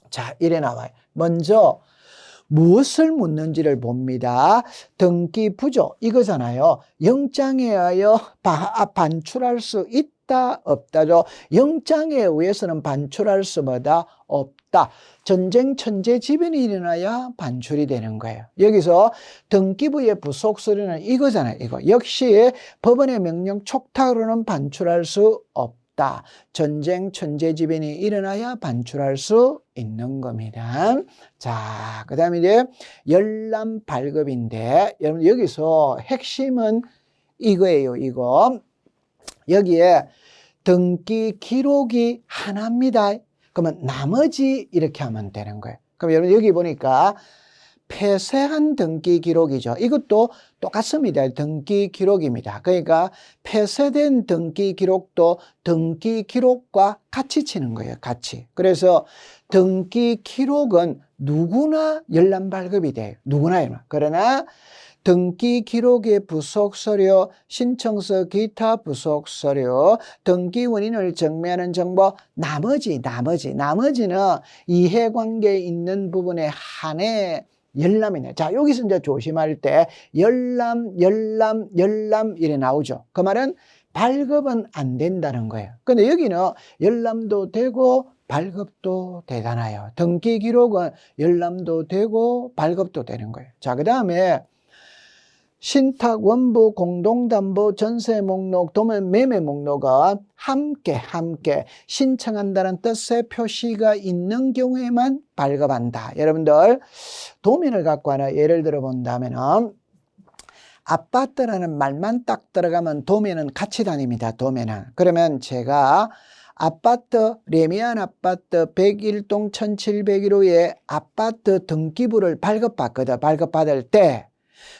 자, 이래 나와요. 먼저 무엇을 묻는지를 봅니다. 등기 부조 이거잖아요. 영장에 의하여 반출할 수 있다 없다죠. 영장에 의해서는 반출할 수마다 없다. 전쟁 천재지변이 일어나야 반출이 되는 거예요. 여기서 등기부의 부속 서류는 이거잖아요. 이거 역시 법원의 명령 촉탁으로는 반출할 수 없다. 전쟁 천재지변이 일어나야 반출할 수 있는 겁니다. 자, 그 다음에 이제 열람 발급인데 여러분 여기서 핵심은 이거예요. 이거 여기에 등기 기록이 하나입니다. 그러면 나머지 이렇게 하면 되는 거예요. 그럼 여러분 여기 보니까 폐쇄한 등기 기록이죠. 이것도 똑같습니다. 등기 기록입니다. 그러니까 폐쇄된 등기 기록도 등기 기록과 같이 치는 거예요. 같이. 그래서 등기 기록은 누구나 열람 발급이 돼요. 누구나. 그러나 등기 기록의 부속 서류, 신청서 기타 부속 서류, 등기 원인을 증명하는 정보, 나머지는 이해관계에 있는 부분에 한해 열람이네. 자, 여기서 이제 조심할 때 열람 이래 나오죠. 그 말은 발급은 안 된다는 거예요. 근데 여기는 열람도 되고 발급도 되잖아요. 등기 기록은 열람도 되고 발급도 되는 거예요. 자, 그 다음에 신탁, 원부, 공동담보, 전세 목록, 도면 매매 목록은 함께 신청한다는 뜻의 표시가 있는 경우에만 발급한다. 여러분들 도면을 갖고 하나 예를 들어 본다면은 아파트라는 말만 딱 들어가면 도면은 같이 다닙니다. 도면은. 그러면 제가 아파트, 레미안 아파트 101동 1701호의 아파트 등기부를 발급받거든. 발급받을 때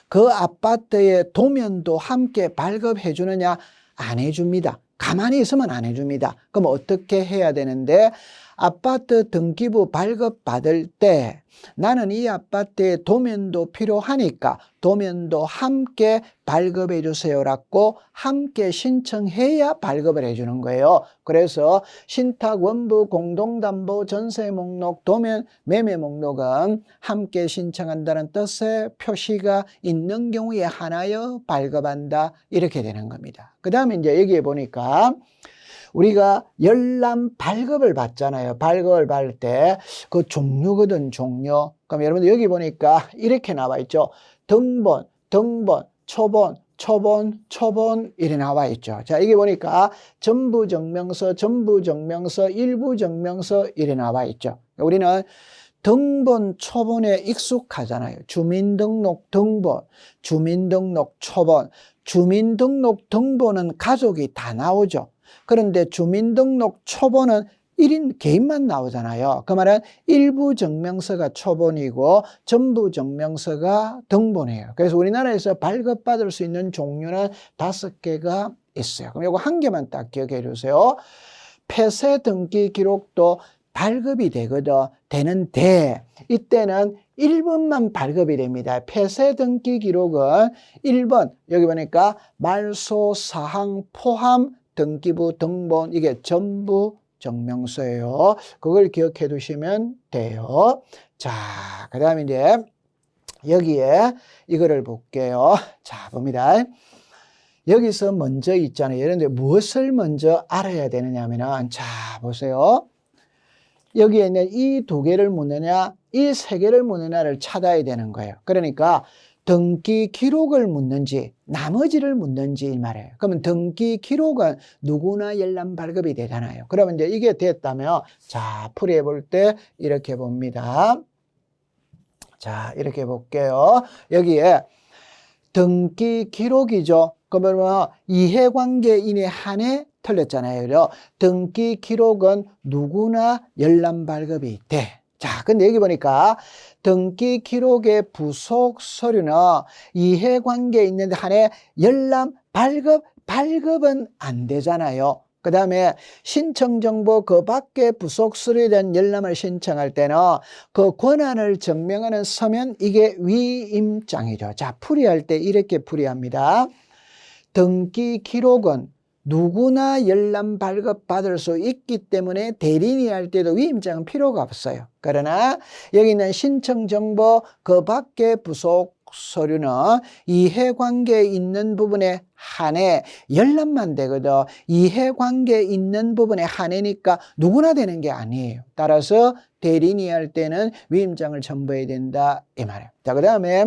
그 아파트의 도면도 함께 발급해 주느냐? 안 해줍니다. 가만히 있으면 안 해줍니다. 그럼 어떻게 해야 되는데 아파트 등기부 발급받을 때 나는 이 아파트의 도면도 필요하니까 도면도 함께 발급해 주세요라고 함께 신청해야 발급을 해주는 거예요. 그래서 신탁, 원부, 공동담보, 전세 목록, 도면, 매매 목록은 함께 신청한다는 뜻의 표시가 있는 경우에 하나여 발급한다. 이렇게 되는 겁니다. 그 다음에 이제 여기에 보니까 우리가 열람 발급을 받잖아요. 발급을 받을 때 그 종류거든, 종류. 그럼 여러분들 여기 보니까 이렇게 나와 있죠. 등본, 초본 이렇게 나와 있죠. 자, 이게 보니까 전부증명서, 일부증명서 이렇게 나와 있죠. 우리는 등본, 초본에 익숙하잖아요. 주민등록 등본, 주민등록 초본, 주민등록 등본은 가족이 다 나오죠. 그런데 주민등록 초본은 1인 개인만 나오잖아요. 그 말은 일부 증명서가 초본이고 전부 증명서가 등본이에요. 그래서 우리나라에서 발급받을 수 있는 종류는 5개가 있어요. 그럼 이거 한 개만 딱 기억해 주세요. 폐쇄 등기 기록도 발급이 되는데 이때는 1번만 발급이 됩니다. 폐쇄 등기 기록은 1번 여기 보니까 말소, 사항, 포함, 등기부, 등본 이게 전부 증명서예요. 그걸 기억해 두시면 돼요. 자, 그 다음에 이제 여기에 이거를 볼게요. 자, 봅니다. 여기서 먼저 있잖아요. 그런데 무엇을 먼저 알아야 되느냐 하면은 자, 보세요. 여기에 있는 이 2개를 묻느냐, 이 3개를 묻느냐를 찾아야 되는 거예요. 그러니까 등기 기록을 묻는지 나머지를 묻는지 이 말이에요. 그러면 등기 기록은 누구나 열람 발급이 되잖아요. 그러면 이제 이게 됐다면 자, 풀이해 볼 때 이렇게 봅니다. 자, 이렇게 볼게요. 여기에 등기 기록이죠. 그러면 이해관계인에 한해 틀렸잖아요. 등기 기록은 누구나 열람 발급이 돼. 자, 근데 여기 보니까 등기 기록의 부속 서류는 이해관계에 있는데 한해 열람 발급은 안 되잖아요. 그 다음에 신청정보 그 밖에 부속 서류에 대한 열람을 신청할 때는 그 권한을 증명하는 서면 이게 위임장이죠. 자, 풀이할 때 이렇게 풀이합니다. 등기 기록은 누구나 열람 발급 받을 수 있기 때문에 대리인이 할 때도 위임장은 필요가 없어요. 그러나 여기 있는 신청 정보 그 밖에 부속 서류는 이해관계에 있는 부분에 한해 열람만 되거든. 이해관계에 있는 부분에 한해니까 누구나 되는 게 아니에요. 따라서 대리인이 할 때는 위임장을 첨부해야 된다 이 말이에요. 자, 그 다음에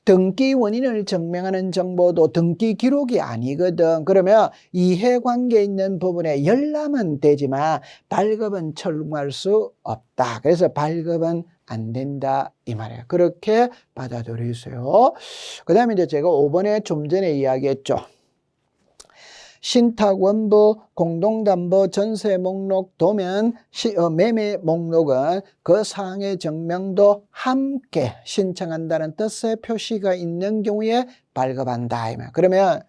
등기 원인을 증명하는 정보도 등기 기록이 아니거든. 그러면 이해관계에 있는 부분에 열람은 되지만 발급은 철거할 수 없다. 그래서 발급은 안 된다 이 말이에요. 그렇게 받아들이세요. 그 다음에 이제 제가 5번에 좀 전에 이야기했죠. 신탁원부, 공동담보, 전세 목록, 도면, 매매 목록은 그 사항의 증명도 함께 신청한다는 뜻의 표시가 있는 경우에 발급한다. 그러면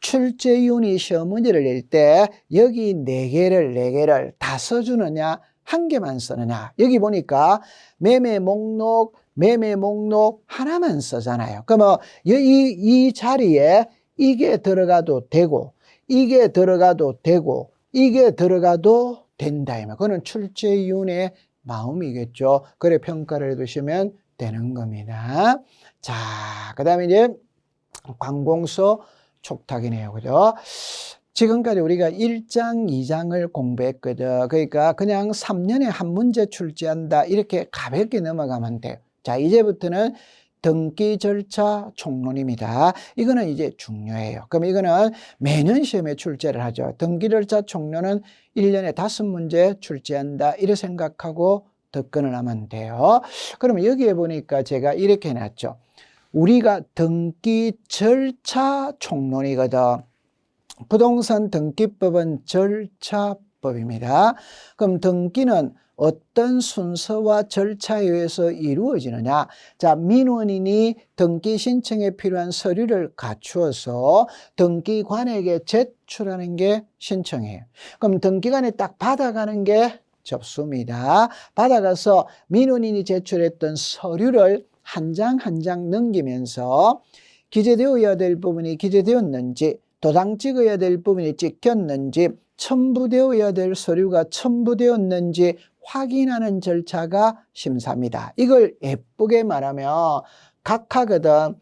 출제위원이 시험 문제를 낼 때 여기 4개를 다 써주느냐, 한 개만 쓰느냐. 여기 보니까 매매 목록 하나만 쓰잖아요. 그러면 이 자리에 이게 들어가도 되고 이게 들어가도 되고 이게 들어가도 된다. 그거는 출제위원의 마음이겠죠. 그래 평가를 해두시면 되는 겁니다. 자, 그 다음에 이제 관공서 촉탁이네요. 그죠? 지금까지 우리가 1장, 2장을 공부했거든. 그러니까 그냥 3년에 한 문제 출제한다. 이렇게 가볍게 넘어가면 돼요. 자, 이제부터는 등기 절차 총론입니다. 이거는 이제 중요해요. 그럼 이거는 매년 시험에 출제를 하죠. 등기 절차 총론은 1년에 5문제 출제한다. 이렇게 생각하고 접근을 하면 돼요. 그러면 여기에 보니까 제가 이렇게 해놨죠. 우리가 등기 절차 총론이거든. 부동산 등기법은 절차법입니다. 그럼 등기는 어떤 순서와 절차에 의해서 이루어지느냐? 자, 민원인이 등기 신청에 필요한 서류를 갖추어서 등기관에게 제출하는 게 신청이에요. 그럼 등기관에 딱 받아가는 게 접수입니다. 받아가서 민원인이 제출했던 서류를 한 장 한 장 넘기면서 기재되어야 될 부분이 기재되었는지, 도장 찍어야 될 부분이 찍혔는지, 첨부되어야 될 서류가 첨부되었는지 확인하는 절차가 심사입니다. 이걸 예쁘게 말하면 각하거든.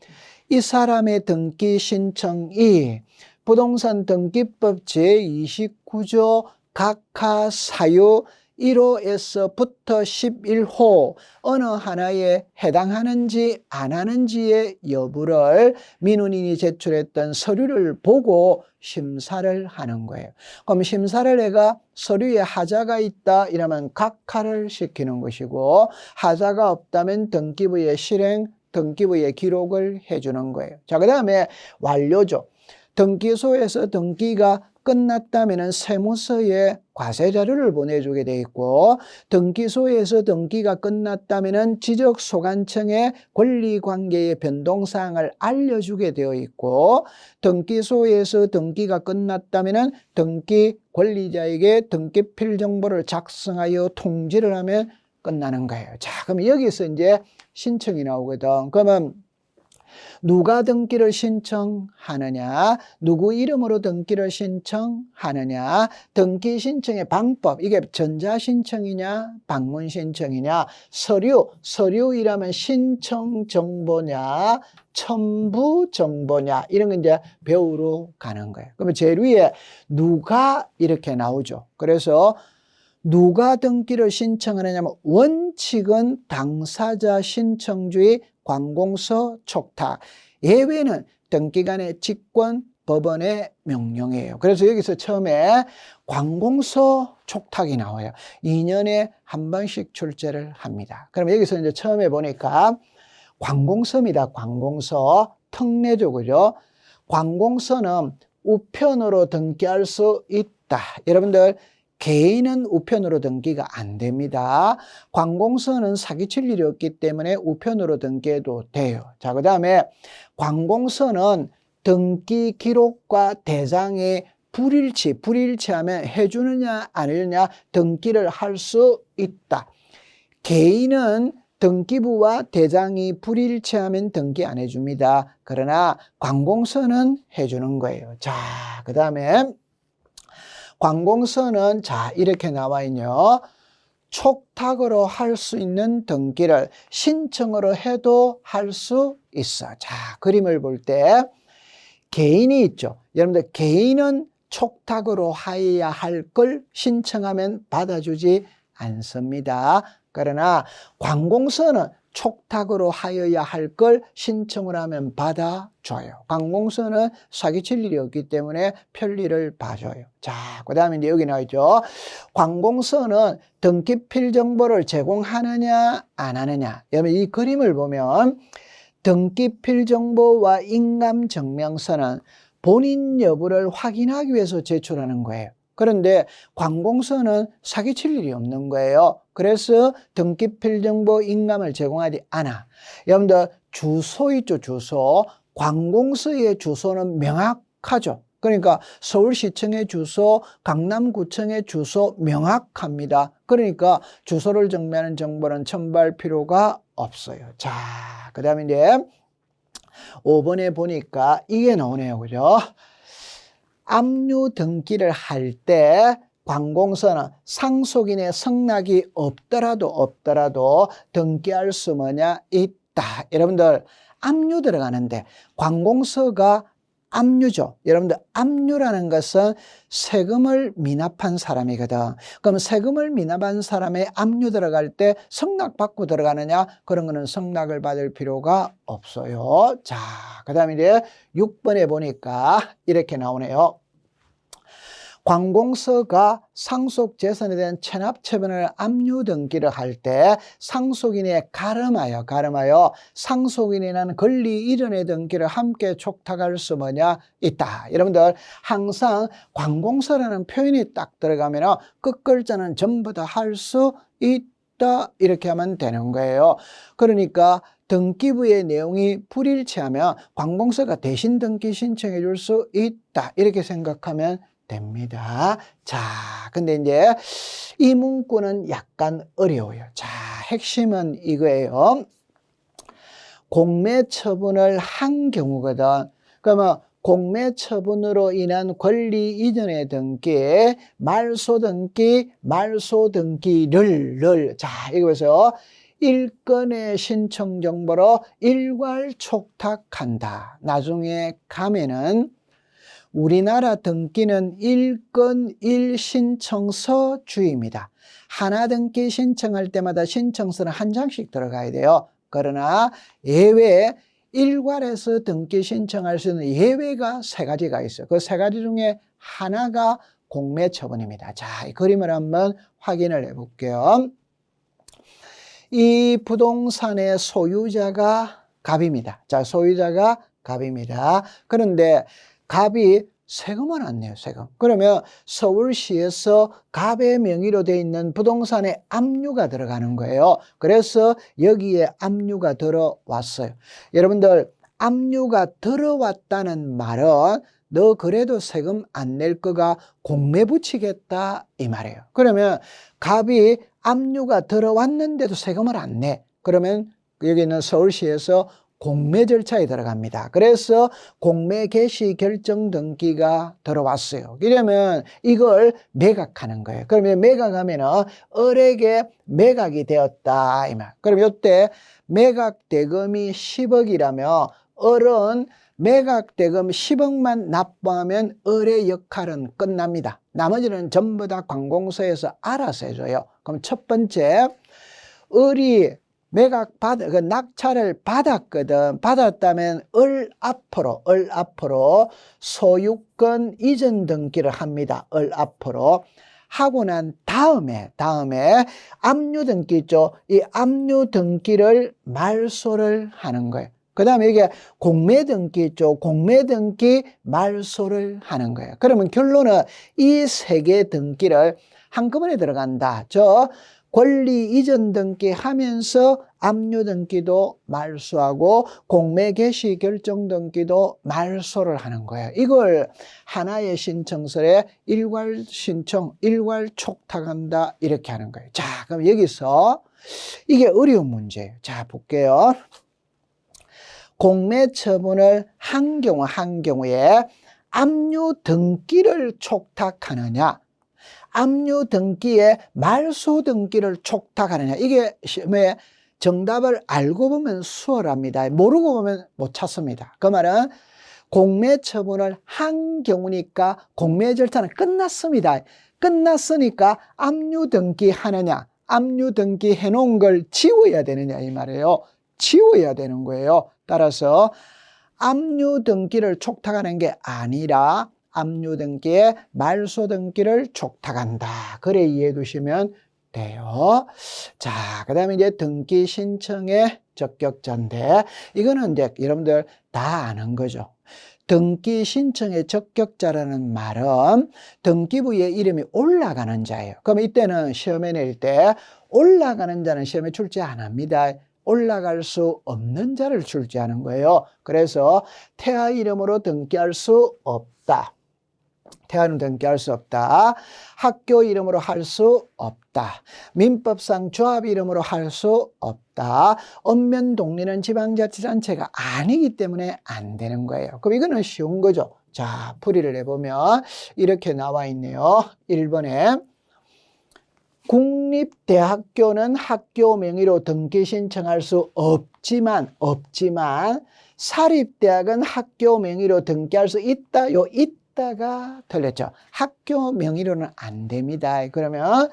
이 사람의 등기 신청이 부동산 등기법 제29조 각하 사유 1호에서부터 11호 어느 하나에 해당하는지 안 하는지의 여부를 민원인이 제출했던 서류를 보고 심사를 하는 거예요. 그럼 심사를 해가 서류에 하자가 있다 이러면 각하를 시키는 것이고, 하자가 없다면 등기부에 실행, 등기부에 기록을 해주는 거예요. 자, 그 다음에 완료죠. 등기소에서 등기가 끝났다면 세무서에 과세자료를 보내주게 돼 있고, 등기소에서 등기가 끝났다면 지적소관청에 권리관계의 변동사항을 알려주게 되어 있고, 등기소에서 등기가 끝났다면 등기 권리자에게 등기필 정보를 작성하여 통지를 하면 끝나는 거예요. 자, 그럼 여기서 이제 신청이 나오거든. 그러면 누가 등기를 신청하느냐, 누구 이름으로 등기를 신청하느냐, 등기 신청의 방법, 이게 전자신청이냐 방문신청이냐, 서류이라면 신청정보냐 첨부정보냐, 이런 거 이제 배우러 가는 거예요. 그러면 제일 위에 누가 이렇게 나오죠. 그래서 누가 등기를 신청하느냐면 원칙은 당사자 신청주의, 관공서 촉탁, 예외는 등기관의 직권, 법원의 명령이에요. 그래서 여기서 처음에 관공서 촉탁이 나와요. 2년에 한 번씩 출제를 합니다. 그럼 여기서 이제 처음에 보니까 관공서입니다. 관공서 특례죠, 그죠? 관공서는 우편으로 등기할 수 있다. 여러분들 개인은 우편으로 등기가 안 됩니다. 관공서는 사기칠 일이 없기 때문에 우편으로 등기해도 돼요. 자, 그 다음에 관공서는 등기 기록과 대장의 불일치하면 해주느냐 안 해주느냐 등기를 할 수 있다. 개인은 등기부와 대장이 불일치하면 등기 안 해줍니다. 그러나 관공서는 해주는 거예요. 자, 그 다음에 관공서는 자 이렇게 나와 있네요. 촉탁으로 할 수 있는 등기를 신청으로 해도 할 수 있어. 자, 그림을 볼 때 개인이 있죠. 여러분들 개인은 촉탁으로 하여야 할 걸 신청하면 받아주지 않습니다. 그러나 관공서는 촉탁으로 하여야 할 걸 신청을 하면 받아줘요. 관공서는 사기칠 일이 없기 때문에 편리를 봐줘요. 자, 그 다음에 이제 여기 나와 있죠. 관공서는 등기필 정보를 제공하느냐 안 하느냐. 여러분 이 그림을 보면 등기필 정보와 인감증명서는 본인 여부를 확인하기 위해서 제출하는 거예요. 그런데 관공서는 사기칠 일이 없는 거예요. 그래서 등기필 정보 인감을 제공하지 않아. 여러분들 주소 있죠, 주소. 관공서의 주소는 명확하죠. 그러니까 서울시청의 주소, 강남구청의 주소 명확합니다. 그러니까 주소를 정리하는 정보는 첨부할 필요가 없어요. 자, 그 다음에 이제 5번에 보니까 이게 나오네요. 그죠? 압류 등기를 할 때 관공서는 상속인의 성낙이 없더라도 등기할 수 뭐냐? 있다. 여러분들 압류 들어가는데 관공서가 압류죠. 여러분들 압류라는 것은 세금을 미납한 사람이거든. 그럼 세금을 미납한 사람의 압류 들어갈 때 성낙 받고 들어가느냐? 그런 거는 성낙을 받을 필요가 없어요. 자, 그 다음에 이제 6번에 보니까 이렇게 나오네요. 관공서가 상속재산에 대한 체납처분을 압류 등기를 할 때 상속인에 가름하여 상속인이라는 권리 이전의 등기를 함께 촉탁할 수 뭐냐? 있다. 여러분들 항상 관공서라는 표현이 딱 들어가면 끝글자는 전부 다 할 수 있다. 이렇게 하면 되는 거예요. 그러니까 등기부의 내용이 불일치하면 관공서가 대신 등기 신청해 줄 수 있다. 이렇게 생각하면 됩니다. 자, 근데 이제 이 문구는 약간 어려워요. 자, 핵심은 이거예요. 공매 처분을 한 경우거든. 그러면 공매 처분으로 인한 권리 이전의 등기, 말소 등기를 자, 이거 보세요. 일건의 신청 정보로 일괄 촉탁한다. 나중에 가면은 우리나라 등기는 일건 1신청서 주의입니다. 하나 등기 신청할 때마다 신청서는 한 장씩 들어가야 돼요. 그러나 예외 일괄해서 등기 신청할 수 있는 예외가 3가지가 있어요. 그 3가지 중에 하나가 공매처분입니다. 자, 이 그림을 한번 확인을 해 볼게요. 이 부동산의 소유자가 갑입니다. 자, 소유자가 갑입니다. 그런데 갑이 세금을 안 내요, 세금. 그러면 서울시에서 갑의 명의로 되어 있는 부동산에 압류가 들어가는 거예요. 그래서 여기에 압류가 들어왔어요. 여러분들, 압류가 들어왔다는 말은 너 그래도 세금 안 낼 거가 공매 붙이겠다 이 말이에요. 그러면 갑이 압류가 들어왔는데도 세금을 안 내. 그러면 여기는 서울시에서 공매 절차에 들어갑니다. 그래서 공매 개시 결정 등기가 들어왔어요. 이러면 이걸 매각하는 거예요. 그러면 매각하면은 을에게 매각이 되었다 이 말. 그럼 이때 매각 대금이 10억이라면 을은 매각 대금 10억만 납부하면 을의 역할은 끝납니다. 나머지는 전부 다 관공서에서 알아서 해줘요. 그럼 첫 번째, 을이 그 낙찰을 받았거든. 받았다면 을 앞으로 소유권 이전 등기를 합니다. 을 앞으로 하고 난 다음에 압류 등기 있죠. 이 압류 등기를 말소를 하는 거예요. 그 다음에 이게 공매 등기 있죠. 공매 등기 말소를 하는 거예요. 그러면 결론은 이 3개 등기를 한꺼번에 들어간다. 권리 이전 등기 하면서 압류 등기도 말소하고 공매 개시 결정 등기도 말소를 하는 거예요. 이걸 하나의 신청서에 일괄 신청, 일괄 촉탁한다 이렇게 하는 거예요. 자, 그럼 여기서 이게 어려운 문제예요. 자, 볼게요. 공매 처분을 한 경우에 압류 등기를 촉탁하느냐, 압류 등기에 말소 등기를 촉탁하느냐. 이게 시험에 정답을 알고 보면 수월합니다. 모르고 보면 못 찾습니다. 그 말은 공매 처분을 한 경우니까 공매 절차는 끝났습니다. 끝났으니까 압류 등기 하느냐, 압류 등기 해놓은 걸 지워야 되느냐 이 말이에요. 지워야 되는 거예요. 따라서 압류 등기를 촉탁하는 게 아니라 압류 등기에 말소 등기를 촉탁한다. 그래 이해해 두시면 돼요. 자, 그 다음에 이제 등기 신청의 적격자인데, 이거는 이제 여러분들 다 아는 거죠. 등기 신청의 적격자라는 말은 등기부의 이름이 올라가는 자예요. 그럼 이때는 시험에 낼 때 올라가는 자는 시험에 출제 안 합니다. 올라갈 수 없는 자를 출제하는 거예요. 그래서 태아 이름으로 등기할 수 없다. 태아는 등기할 수 없다. 학교 이름으로 할 수 없다. 민법상 조합 이름으로 할 수 없다. 읍면 동리는 지방자치단체가 아니기 때문에 안 되는 거예요. 그럼 이거는 쉬운 거죠. 자, 풀이를 해보면 이렇게 나와 있네요. 1번에 국립대학교는 학교 명의로 등기 신청할 수 없지만 사립대학은 학교 명의로 등기할 수 있다. 있다가 틀렸죠. 학교 명의로는 안 됩니다. 그러면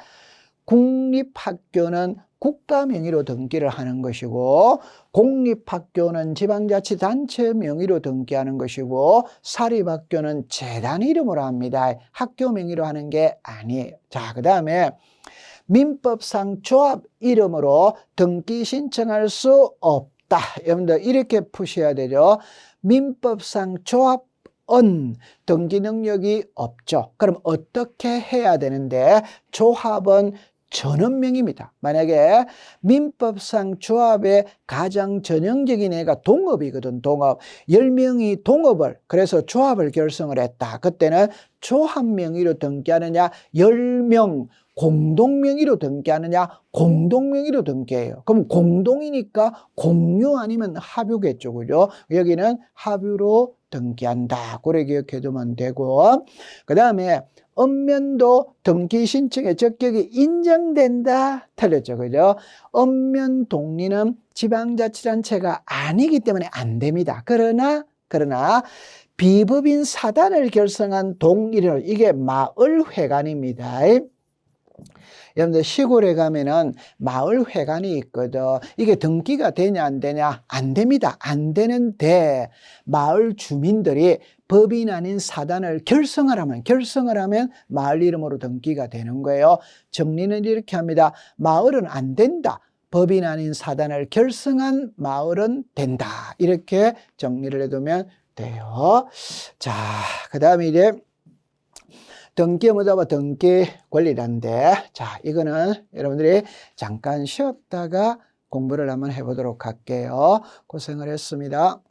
국립학교는 국가 명의로 등기를 하는 것이고, 공립학교는 지방자치단체 명의로 등기하는 것이고, 사립학교는 재단 이름으로 합니다. 학교 명의로 하는 게 아니에요. 자, 그 다음에 민법상 조합 이름으로 등기 신청할 수 없다. 여러분들 이렇게 푸셔야 되죠. 민법상 조합은 등기 능력이 없죠. 그럼 어떻게 해야 되는데, 조합은 전원명입니다. 만약에 민법상 조합의 가장 전형적인 애가 동업이거든. 동업. 10명이 동업을, 그래서 조합을 결성을 했다. 그때는 조합 명의로 등기하느냐, 10명 공동명의로 등기하느냐, 공동명의로 등기해요. 그럼 공동이니까 공유 아니면 합유겠죠. 그죠? 여기는 합유로 등기한다. 그래 기억해 두면 되고, 그 다음에 읍면도 등기 신청의 적격이 인정된다. 틀렸죠. 그죠? 읍면 동리는 지방자치단체가 아니기 때문에 안 됩니다. 그러나 비법인 사단을 결성한 동일을, 이게 마을회관입니다. 여러분들 시골에 가면은 마을회관이 있거든. 이게 등기가 되냐 안 되냐? 안 됩니다. 안 되는데 마을 주민들이 법인 아닌 사단을 결성을 하면 마을 이름으로 등기가 되는 거예요. 정리는 이렇게 합니다. 마을은 안 된다. 법인 아닌 사단을 결성한 마을은 된다. 이렇게 정리를 해두면 돼요. 자, 그 다음에 이제 등기 뭐다? 등기 권리란데, 자, 이거는 여러분들이 잠깐 쉬었다가 공부를 한번 해보도록 할게요. 고생을 했습니다.